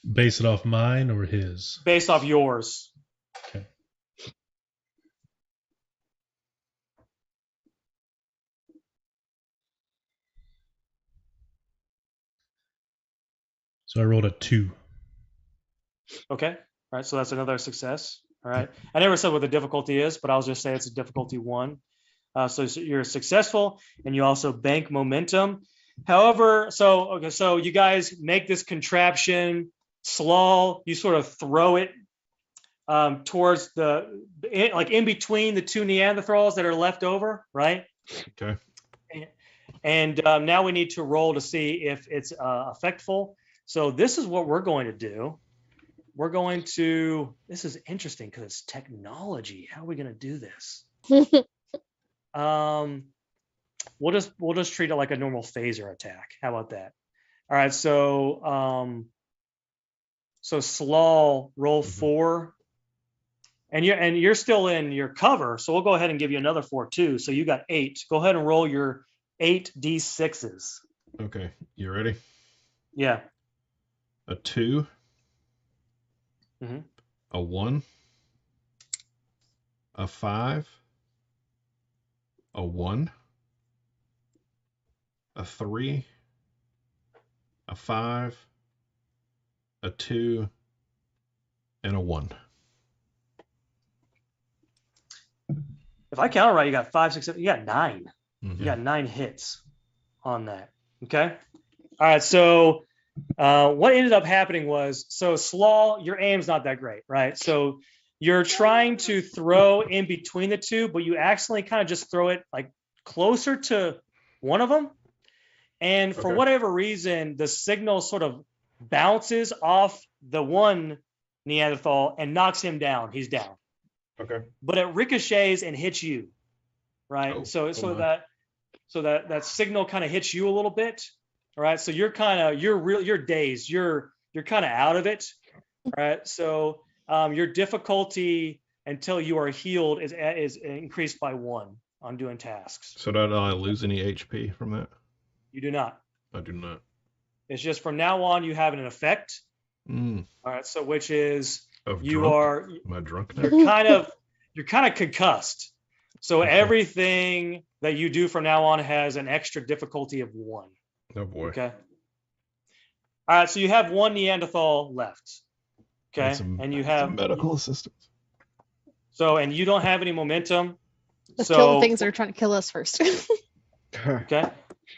Speaker 5: Base it off mine or his?
Speaker 2: Based off yours.
Speaker 5: Okay. So I rolled a 2.
Speaker 2: Okay. All right. So that's another success. All right. I never said what the difficulty is, but I'll just say it's a difficulty 1. So you're successful, and you also bank momentum. However, so you guys make this contraption. Slaw, you sort of throw it towards in between the 2 Neanderthals that are left over, right?
Speaker 1: Okay.
Speaker 2: And now we need to roll to see if it's effectful. So this is what we're going to do. We're going to, this is interesting because it's technology. How are we going to do this? We'll just treat it like a normal phaser attack. How about that? All right. So Slaw, roll 4, and you're still in your cover. So we'll go ahead and give you another 4 too. So you got 8. Go ahead and roll your 8 d6s.
Speaker 1: Okay, you ready?
Speaker 2: Yeah.
Speaker 1: A 2,
Speaker 2: Mhm.
Speaker 1: a 1, a 5, a 1, a 3, a 5, a 2, and a 1.
Speaker 2: If I count right, you got 5, 6, 7. You got 9.
Speaker 1: Mhm.
Speaker 2: You got 9 hits on that. Okay. All right. So what ended up happening was, so Slaw, your aim's not that great, right? So you're trying to throw in between the 2, but you accidentally kind of just throw it like closer to one of them. And for
Speaker 6: Okay.
Speaker 2: whatever reason, the signal sort of bounces off the one Neanderthal and knocks him down. He's down.
Speaker 6: Okay.
Speaker 2: But it ricochets and hits you, right?
Speaker 1: Oh,
Speaker 2: so
Speaker 1: my.
Speaker 2: that signal kind of hits you a little bit, all right? So you're dazed. You're kind of out of it, all right? So your difficulty until you are healed is increased by 1 on doing tasks.
Speaker 1: So did I lose any HP from that?
Speaker 2: You do not.
Speaker 1: I do not.
Speaker 2: It's just from now on you have an effect,
Speaker 1: Mm.
Speaker 2: all right? So which is
Speaker 1: Of
Speaker 2: you
Speaker 1: drunk?
Speaker 2: are
Speaker 1: Am I drunk now?
Speaker 2: you're kind of concussed. So
Speaker 1: Okay.
Speaker 2: everything that you do from now on has an extra difficulty of 1.
Speaker 1: Oh boy.
Speaker 2: Okay. All right. So you have 1 Neanderthal left. Okay. And you have,
Speaker 1: some medical assistance.
Speaker 2: and you don't have any momentum.
Speaker 3: Let's kill
Speaker 2: So,
Speaker 3: the things that are trying to kill us first.
Speaker 2: okay.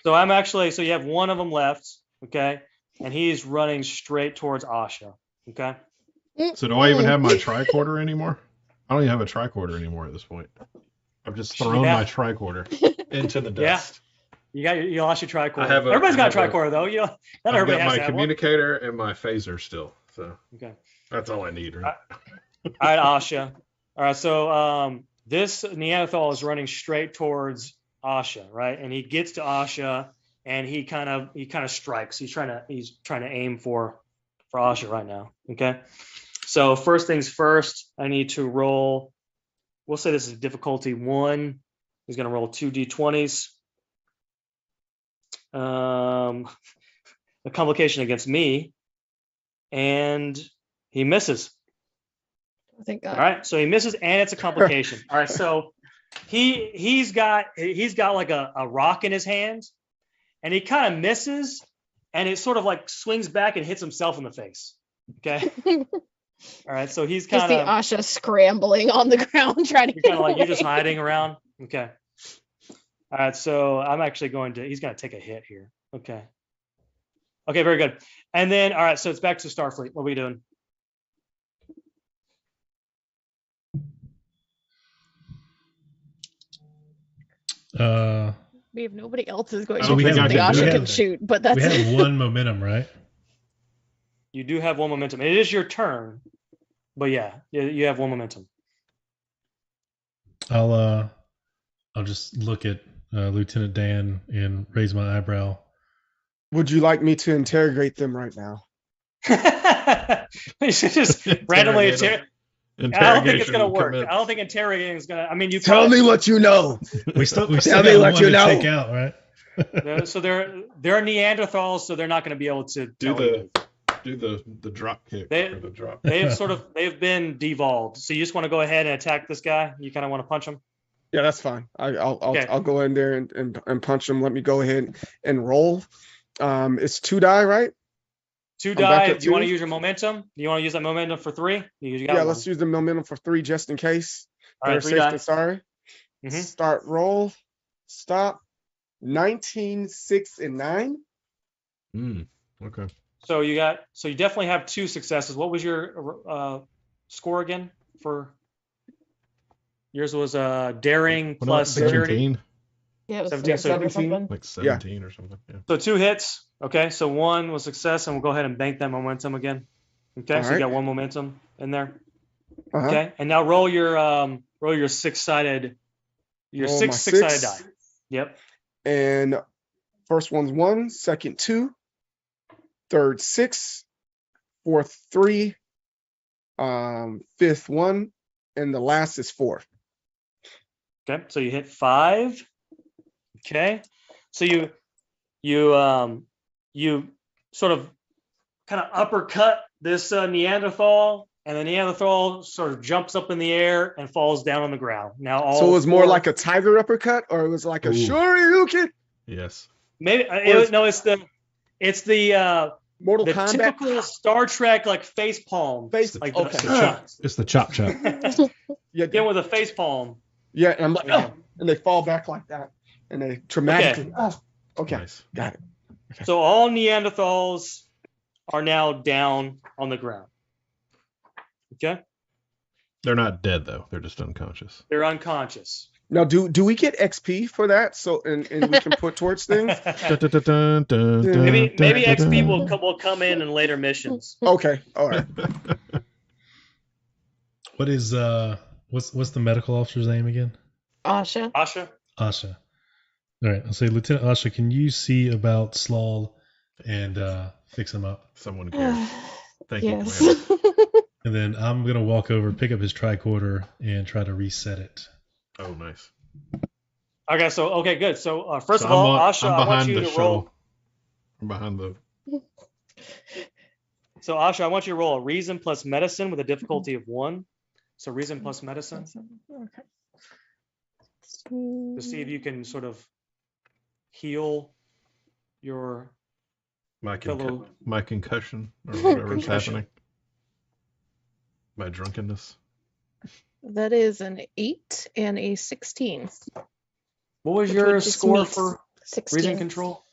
Speaker 2: So you have 1 of them left. Okay. And he's running straight towards Asha. Okay.
Speaker 1: So do I even have my tricorder anymore? I don't even have a tricorder anymore at this point. I've just thrown
Speaker 2: Yeah.
Speaker 1: my tricorder into the
Speaker 2: Yeah.
Speaker 1: dust.
Speaker 2: You lost your tricorder.
Speaker 6: I have a-
Speaker 2: Everybody's
Speaker 6: I
Speaker 2: got a
Speaker 6: have a-
Speaker 2: tricorder though. Not
Speaker 6: I've
Speaker 2: everybody
Speaker 6: got
Speaker 2: has
Speaker 6: my
Speaker 2: to have one.
Speaker 6: communicator and my phaser still. So
Speaker 2: Okay.
Speaker 6: That's all I need, right?
Speaker 2: All right, Asha. All right, so this Neanderthal is running straight towards Asha, right? And he gets to Asha, and he kind of strikes. He's trying to aim for Asha right now. Okay. So first things first, I need to roll. We'll say this is difficulty 1. He's going to roll 2 d20s. A complication against me, and he misses.
Speaker 3: Thank God.
Speaker 2: All right, so he misses, and it's a complication. All right, so he's got like a rock in his hand, and he kind of misses, and it sort of like swings back and hits himself in the face. Okay. All right, so he's
Speaker 3: Just
Speaker 2: kind
Speaker 3: the
Speaker 2: of
Speaker 3: Asha scrambling on the ground trying to
Speaker 2: you're
Speaker 3: get
Speaker 2: kind of like you're just
Speaker 3: away.
Speaker 2: hiding around. Okay. All right, so I'm actually he's going to take a hit here. Okay. Okay, very good. And then, all right, so it's back to Starfleet. What are we doing?
Speaker 3: We have nobody else is going
Speaker 6: I
Speaker 3: to
Speaker 6: don't
Speaker 3: do
Speaker 6: think I
Speaker 3: something
Speaker 6: can do
Speaker 3: Asha can
Speaker 6: anything.
Speaker 3: shoot, but that's
Speaker 5: we
Speaker 3: it.
Speaker 5: have 1 momentum, right?
Speaker 2: You do have 1 momentum. It is your turn, but yeah, you have 1 momentum.
Speaker 5: I'll just look at Lieutenant Dan and raise my eyebrow.
Speaker 4: Would you like me to interrogate them right now?
Speaker 2: You should just randomly I don't think it's
Speaker 6: Interrogation
Speaker 2: gonna work.
Speaker 6: commence.
Speaker 2: I don't think interrogating is gonna. I mean, you
Speaker 4: Tell me what you know.
Speaker 5: We still
Speaker 4: Tell me
Speaker 5: got
Speaker 4: what
Speaker 5: one
Speaker 4: you
Speaker 5: to
Speaker 4: know.
Speaker 5: take out, right?
Speaker 2: So they're Neanderthals, so they're not going to be able to tell you.
Speaker 6: Do the drop kick
Speaker 2: They-
Speaker 6: or the drop.
Speaker 2: They've been devolved. So you just want to go ahead and attack this guy. You kind of want to punch him.
Speaker 4: Yeah, that's fine.
Speaker 2: Okay.
Speaker 4: I'll go in there and punch them. Let me go ahead and roll. It's 2 die, right?
Speaker 2: 2
Speaker 4: back
Speaker 2: die.
Speaker 4: at
Speaker 2: Do you want to
Speaker 4: 2.
Speaker 2: use your momentum? Do you want to use that momentum for 3? You got
Speaker 4: Yeah,
Speaker 2: one.
Speaker 4: let's use the momentum for 3 just in case.
Speaker 2: All right,
Speaker 4: Better
Speaker 2: 3
Speaker 4: safe
Speaker 2: die.
Speaker 4: than sorry.
Speaker 2: Mhm.
Speaker 4: Start roll. Stop. 19, 6, and 9.
Speaker 6: Okay.
Speaker 2: So you definitely have 2 successes. What was your score again for? Yours was daring
Speaker 1: What
Speaker 2: plus
Speaker 1: else?
Speaker 2: security.
Speaker 1: 17?
Speaker 3: Yeah, it was
Speaker 2: 17, so-
Speaker 3: 17.
Speaker 1: Like 17 or something. Yeah.
Speaker 2: So 2 hits. Okay, so 1 was success, and we'll go ahead and bank that momentum again. Okay,
Speaker 4: All
Speaker 2: so you
Speaker 4: right.
Speaker 2: got 1 momentum in there.
Speaker 4: Uh-huh.
Speaker 2: Okay, and now roll your 6-sided
Speaker 4: Roll my
Speaker 2: six-sided
Speaker 4: 6.
Speaker 2: die. Yep.
Speaker 4: And first one's 1, second 2, third 6, fourth 3, fifth 1, and the last is 4.
Speaker 2: Okay, so you hit 5. Okay, so you sort of kind of uppercut this Neanderthal, and the Neanderthal sort of jumps up in the air and falls down on the ground. Now all
Speaker 4: So it was more
Speaker 2: 4
Speaker 4: like a tiger uppercut, or it was like a
Speaker 1: Ooh.
Speaker 4: Shoryuken?
Speaker 1: Yes.
Speaker 2: maybe it's the
Speaker 4: Mortal
Speaker 2: the
Speaker 4: Kombat
Speaker 2: typical Star Trek like face palm.
Speaker 4: face.
Speaker 2: Like
Speaker 4: Okay.
Speaker 1: It's the chop chop.
Speaker 4: Yeah,
Speaker 2: Again with a face palm.
Speaker 4: yeah, and I'm like,
Speaker 2: Yeah.
Speaker 4: oh, and they fall back like that, and they dramatically. Oh, okay,
Speaker 1: Nice.
Speaker 4: got it.
Speaker 2: So all Neanderthals are now down on the ground. Okay,
Speaker 1: They're not dead though. They're just unconscious.
Speaker 2: they're unconscious.
Speaker 4: Now, do we get XP for that? So and we can put towards things.
Speaker 2: Maybe XP will come in later missions.
Speaker 4: Okay, all right.
Speaker 5: What is what's the medical officer's name again?
Speaker 3: Asha.
Speaker 2: Asha,
Speaker 5: Asha. All right, I'll say Lieutenant Asha. Can you see about Slawl and fix him up?
Speaker 1: Someone cares. Thank you,
Speaker 3: Yes.
Speaker 1: Commander.
Speaker 5: And then I'm gonna walk over, pick up his tricorder, and try to reset it.
Speaker 1: Oh, nice.
Speaker 2: Okay, so good. So first
Speaker 1: So
Speaker 2: of all,
Speaker 1: I'm
Speaker 2: Asha, I want
Speaker 1: behind
Speaker 2: you
Speaker 1: the
Speaker 2: to
Speaker 1: show.
Speaker 2: roll.
Speaker 1: I'm behind the.
Speaker 2: So Asha, I want you to roll a reason plus medicine with a difficulty of 1. So reason plus medicine
Speaker 3: Okay.
Speaker 2: to see if you can sort of heal your fellow.
Speaker 1: My concussion or whatever's
Speaker 2: Concussion.
Speaker 1: happening. My drunkenness.
Speaker 3: That is an 8 and a 16.
Speaker 2: What was
Speaker 3: Which
Speaker 2: your
Speaker 3: would just
Speaker 2: score
Speaker 3: meet
Speaker 2: for
Speaker 3: 16.
Speaker 2: reason control?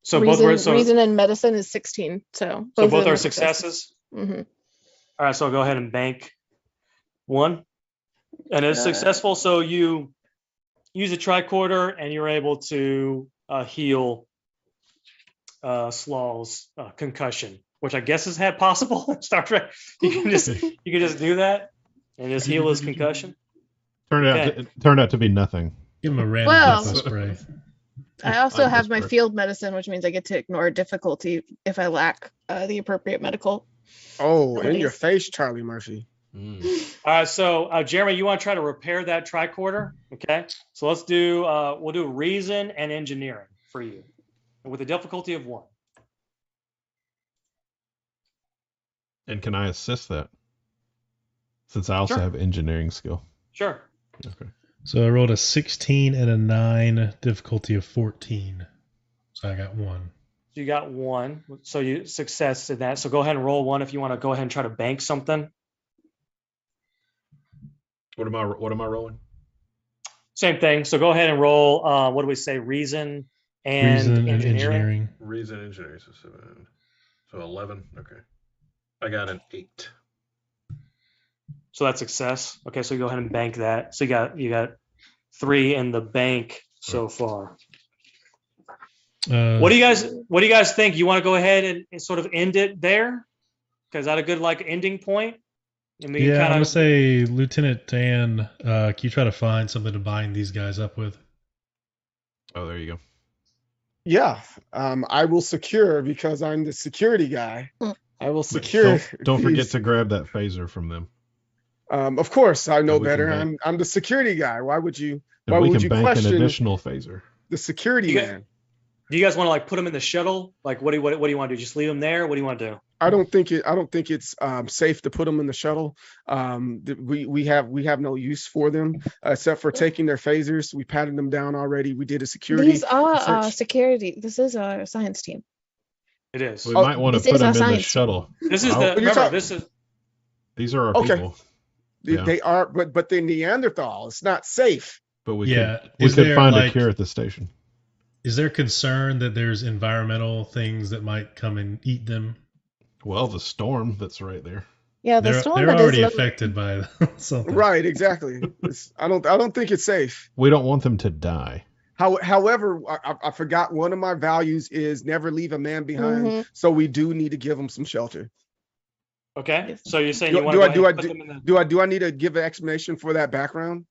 Speaker 2: So
Speaker 3: reason,
Speaker 2: both were
Speaker 3: reason and medicine is 16. So
Speaker 2: both
Speaker 3: of them
Speaker 2: are successes.
Speaker 3: Hmm.
Speaker 2: All right, so I'll go ahead and bank 1, and it's successful. So you use a tricorder, and you're able to heal Slaw's concussion. which I guess is possible in Star Trek. You can just do that and just heal his concussion.
Speaker 1: Turned out to be nothing.
Speaker 5: Give him a random
Speaker 3: Well-
Speaker 5: death spray.
Speaker 3: I also have my
Speaker 1: Expert.
Speaker 3: field medicine, which means I get to ignore difficulty if I lack the appropriate medical.
Speaker 4: Oh, in
Speaker 3: Abilities.
Speaker 4: your face, Charlie Murphy.
Speaker 2: All right, so Jeremy, you want to try to repair that tricorder? Okay, so let's do we'll do reason and engineering for you with a difficulty of 1.
Speaker 1: And can I assist that? Since I also
Speaker 2: Sure.
Speaker 1: have engineering skill.
Speaker 2: Sure.
Speaker 1: Okay.
Speaker 5: So I rolled a 16 and a 9, difficulty of 14. So I got 1.
Speaker 2: So you got 1, so you success in that. So go ahead and roll 1 if you want to go ahead and try to bank something.
Speaker 6: What am I rolling?
Speaker 2: Same thing. So go ahead and roll. What do we say? Reason and
Speaker 5: Reason and
Speaker 2: engineering.
Speaker 5: engineering.
Speaker 6: Reason engineering. So 7. So 11. Okay. I got an 8.
Speaker 2: So that's success. Okay, so go ahead and bank that. So you got 3 in the bank so far. What do you guys think? You want to go ahead and sort of end it there? Because that a good ending point? And we
Speaker 5: Yeah,
Speaker 2: can
Speaker 5: I'm
Speaker 2: kind
Speaker 5: gonna
Speaker 2: of
Speaker 5: say, Lieutenant Dan, can you try to find something to bind these guys up with?
Speaker 1: Oh, there you go.
Speaker 4: Yeah, I will secure because I'm the security guy. I will
Speaker 1: But
Speaker 4: secure.
Speaker 1: Don't forget
Speaker 4: these.
Speaker 1: to grab that phaser from them.
Speaker 4: Of course, I know
Speaker 1: we can
Speaker 4: better.
Speaker 1: bank.
Speaker 4: I'm the security guy. Why would you?
Speaker 1: And
Speaker 4: Why
Speaker 1: we
Speaker 4: would
Speaker 1: can
Speaker 4: you
Speaker 1: bank an
Speaker 4: question
Speaker 1: additional phaser.
Speaker 4: the security
Speaker 2: You
Speaker 4: man?
Speaker 2: do you guys want to put them in the shuttle? What do you want to do? Just leave them there? What do you want to do?
Speaker 4: I don't think it's safe to put them in the shuttle. We have no use for them except for taking their phasers. We patted them down already. We did a security.
Speaker 3: These are
Speaker 4: search.
Speaker 3: security. This is our science team.
Speaker 2: It is.
Speaker 1: We
Speaker 4: Oh,
Speaker 1: might want to
Speaker 3: this
Speaker 1: put
Speaker 3: is our
Speaker 1: them in the
Speaker 3: science.
Speaker 1: shuttle.
Speaker 2: This is
Speaker 1: I'll-
Speaker 2: the
Speaker 4: You're
Speaker 2: remember.
Speaker 4: talking-
Speaker 2: This is
Speaker 1: These are our
Speaker 4: Okay.
Speaker 1: people.
Speaker 4: They,
Speaker 1: Yeah.
Speaker 4: they are, but they're Neanderthal. It's not safe.
Speaker 1: But we
Speaker 5: Yeah,
Speaker 1: could, we
Speaker 5: is
Speaker 1: could
Speaker 5: there,
Speaker 1: find a
Speaker 5: like-
Speaker 1: cure at the station.
Speaker 5: Is there concern that there's environmental things that might come and eat them?
Speaker 1: Well, the storm that's right there.
Speaker 3: Yeah, the
Speaker 5: They're
Speaker 3: storm
Speaker 5: they're
Speaker 3: that is
Speaker 5: already
Speaker 3: lovely.
Speaker 5: affected by something.
Speaker 4: Right, exactly. I don't think it's safe.
Speaker 1: We don't want them to die.
Speaker 4: However, I forgot one of my values is never leave a man behind.
Speaker 3: Mhm.
Speaker 4: So we do need to give them some shelter.
Speaker 2: okay.
Speaker 3: Yes.
Speaker 2: So you're saying
Speaker 4: Do-
Speaker 2: you want
Speaker 4: do
Speaker 2: to
Speaker 4: I-
Speaker 2: go
Speaker 4: do
Speaker 2: ahead
Speaker 4: I
Speaker 2: and put them in the
Speaker 4: Do I need to give an explanation for that background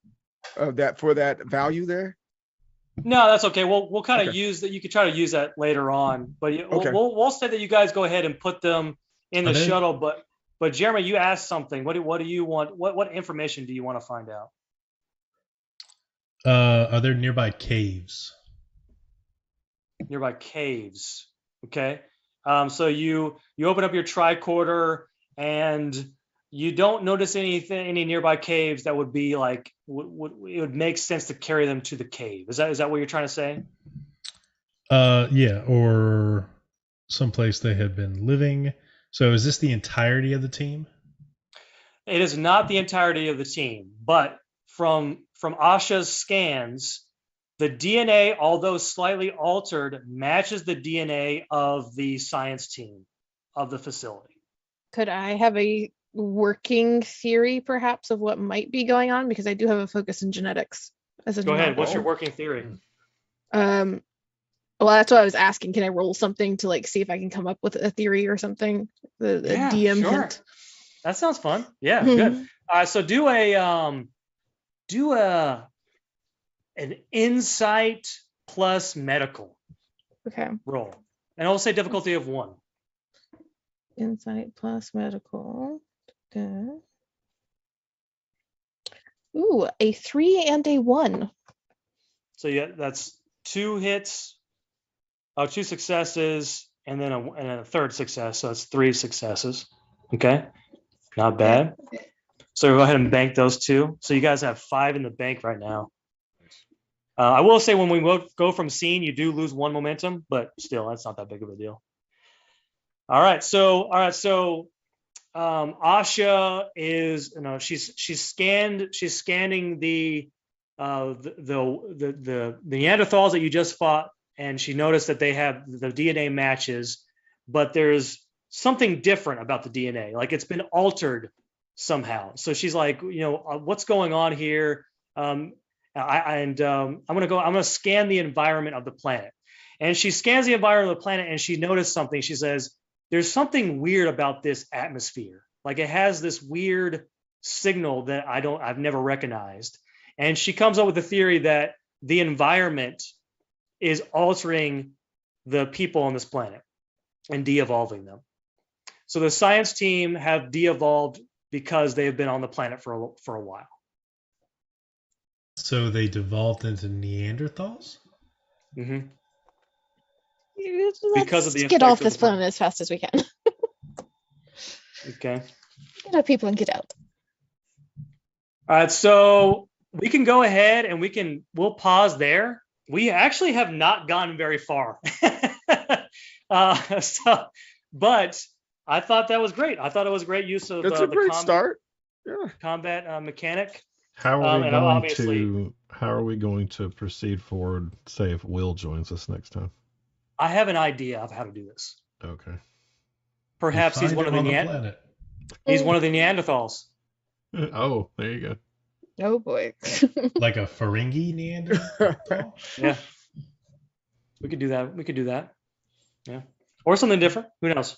Speaker 4: of that for that value there?
Speaker 2: No, that's okay. We'll kind of
Speaker 4: Okay.
Speaker 2: use that. You could try to use that later on, but
Speaker 4: Okay.
Speaker 2: we'll say that you guys go ahead and put them in the
Speaker 5: Are they-
Speaker 2: shuttle. But Jeremy, you asked something. What do you want? What information do you want to find out?
Speaker 5: Are there nearby caves?
Speaker 2: Nearby caves. Okay. So you open up your tricorder and you don't notice any nearby caves that would be like it would make sense to carry them to the cave. Is that what you're trying to say?
Speaker 5: Yeah, or someplace they had been living. So is this the entirety of the team?
Speaker 2: It is not the entirety of the team, but from Asha's scans, the DNA, although slightly altered, matches the DNA of the science team of the facility.
Speaker 3: Could I have a working theory, perhaps, of what might be going on? Because I do have a focus in genetics. As a
Speaker 2: Go ahead. What's your
Speaker 3: novel.
Speaker 2: working theory?
Speaker 3: Well, that's what I was asking. Can I roll something to see if I can come up with a theory or something? The
Speaker 2: Yeah,
Speaker 3: DM
Speaker 2: sure.
Speaker 3: hint.
Speaker 2: That sounds fun. Yeah,
Speaker 3: Mhm.
Speaker 2: good. So do an insight plus medical
Speaker 3: Okay.
Speaker 2: roll, and I'll say difficulty of 1.
Speaker 3: Insight plus medical. Okay. Ooh, a 3 and a 1.
Speaker 2: So yeah, that's 2 hits, 2 successes, and then a third success. So that's 3 successes. Okay, not bad. So go ahead and bank those 2. So you guys have 5 in the bank right now. I will say when we go from scene, you do lose 1 momentum, but still, that's not that big of a deal. All right. So Asha is, she's scanning the Neanderthals that you just fought, and she noticed that they have the DNA matches, but there's something different about the DNA. Like it's been altered somehow. So she's like, what's going on here? I'm gonna scan the environment of the planet. And she scans the environment of the planet and she noticed something. She says, there's something weird about this atmosphere. Like it has this weird signal that I've never recognized. And she comes up with the theory that the environment is altering the people on this planet and de-evolving them. So the science team have de-evolved because they have been on the planet for a while.
Speaker 5: So they devolved into Neanderthals?
Speaker 2: Mm-hmm.
Speaker 3: Because
Speaker 2: of the
Speaker 3: get
Speaker 2: effect
Speaker 3: off
Speaker 2: of
Speaker 3: this
Speaker 2: the planet.
Speaker 3: planet as fast as we can.
Speaker 2: Okay.
Speaker 3: Get out, people, and get out.
Speaker 2: All right, so we can go ahead and we'll pause there. We actually have not gotten very far. But I thought that was great. I thought it was a great use of
Speaker 4: It's a great start. Yeah.
Speaker 2: combat mechanic.
Speaker 1: How are we
Speaker 2: And
Speaker 1: going
Speaker 2: obviously-
Speaker 1: to proceed forward? Say if Will joins us next time.
Speaker 2: I have an idea of how to do this.
Speaker 1: Okay.
Speaker 2: Perhaps he's
Speaker 5: Find
Speaker 2: one of
Speaker 5: him
Speaker 2: the
Speaker 5: on the planet.
Speaker 2: he's one of the Neanderthals.
Speaker 1: Oh, there you go.
Speaker 3: Oh boy.
Speaker 5: Like a Ferengi Neanderthal?
Speaker 2: Yeah. We could do that. Yeah. Or something different. Who knows?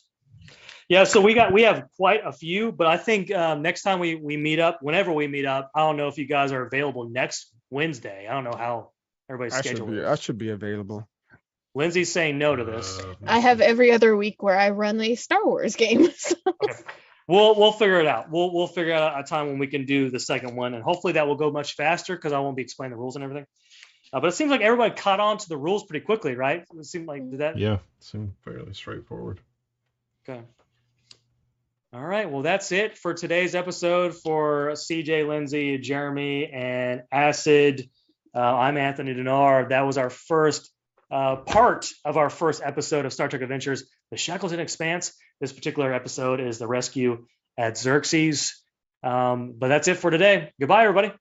Speaker 2: Yeah, so we have quite a few, but I think next time we meet up, whenever we meet up, I don't know if you guys are available next Wednesday. I don't know how everybody's schedule is.
Speaker 4: I should be available.
Speaker 2: Lindsay's saying no to this.
Speaker 3: I have every other week where I run a Star Wars game. So.
Speaker 2: Okay. We'll figure it out. We'll figure out a time when we can do the second one, and hopefully that will go much faster because I won't be explaining the rules and everything. But it seems like everybody caught on to the rules pretty quickly, right? It seemed like did that.
Speaker 1: Yeah, seemed fairly straightforward.
Speaker 2: Okay. All right. Well, that's it for today's episode for CJ, Lindsay, Jeremy, and Acid. I'm Anthony Denard. That was our first part of our first episode of Star Trek Adventures, The Shackleton Expanse. This particular episode is the rescue at Xerxes. But that's it for today. Goodbye, everybody.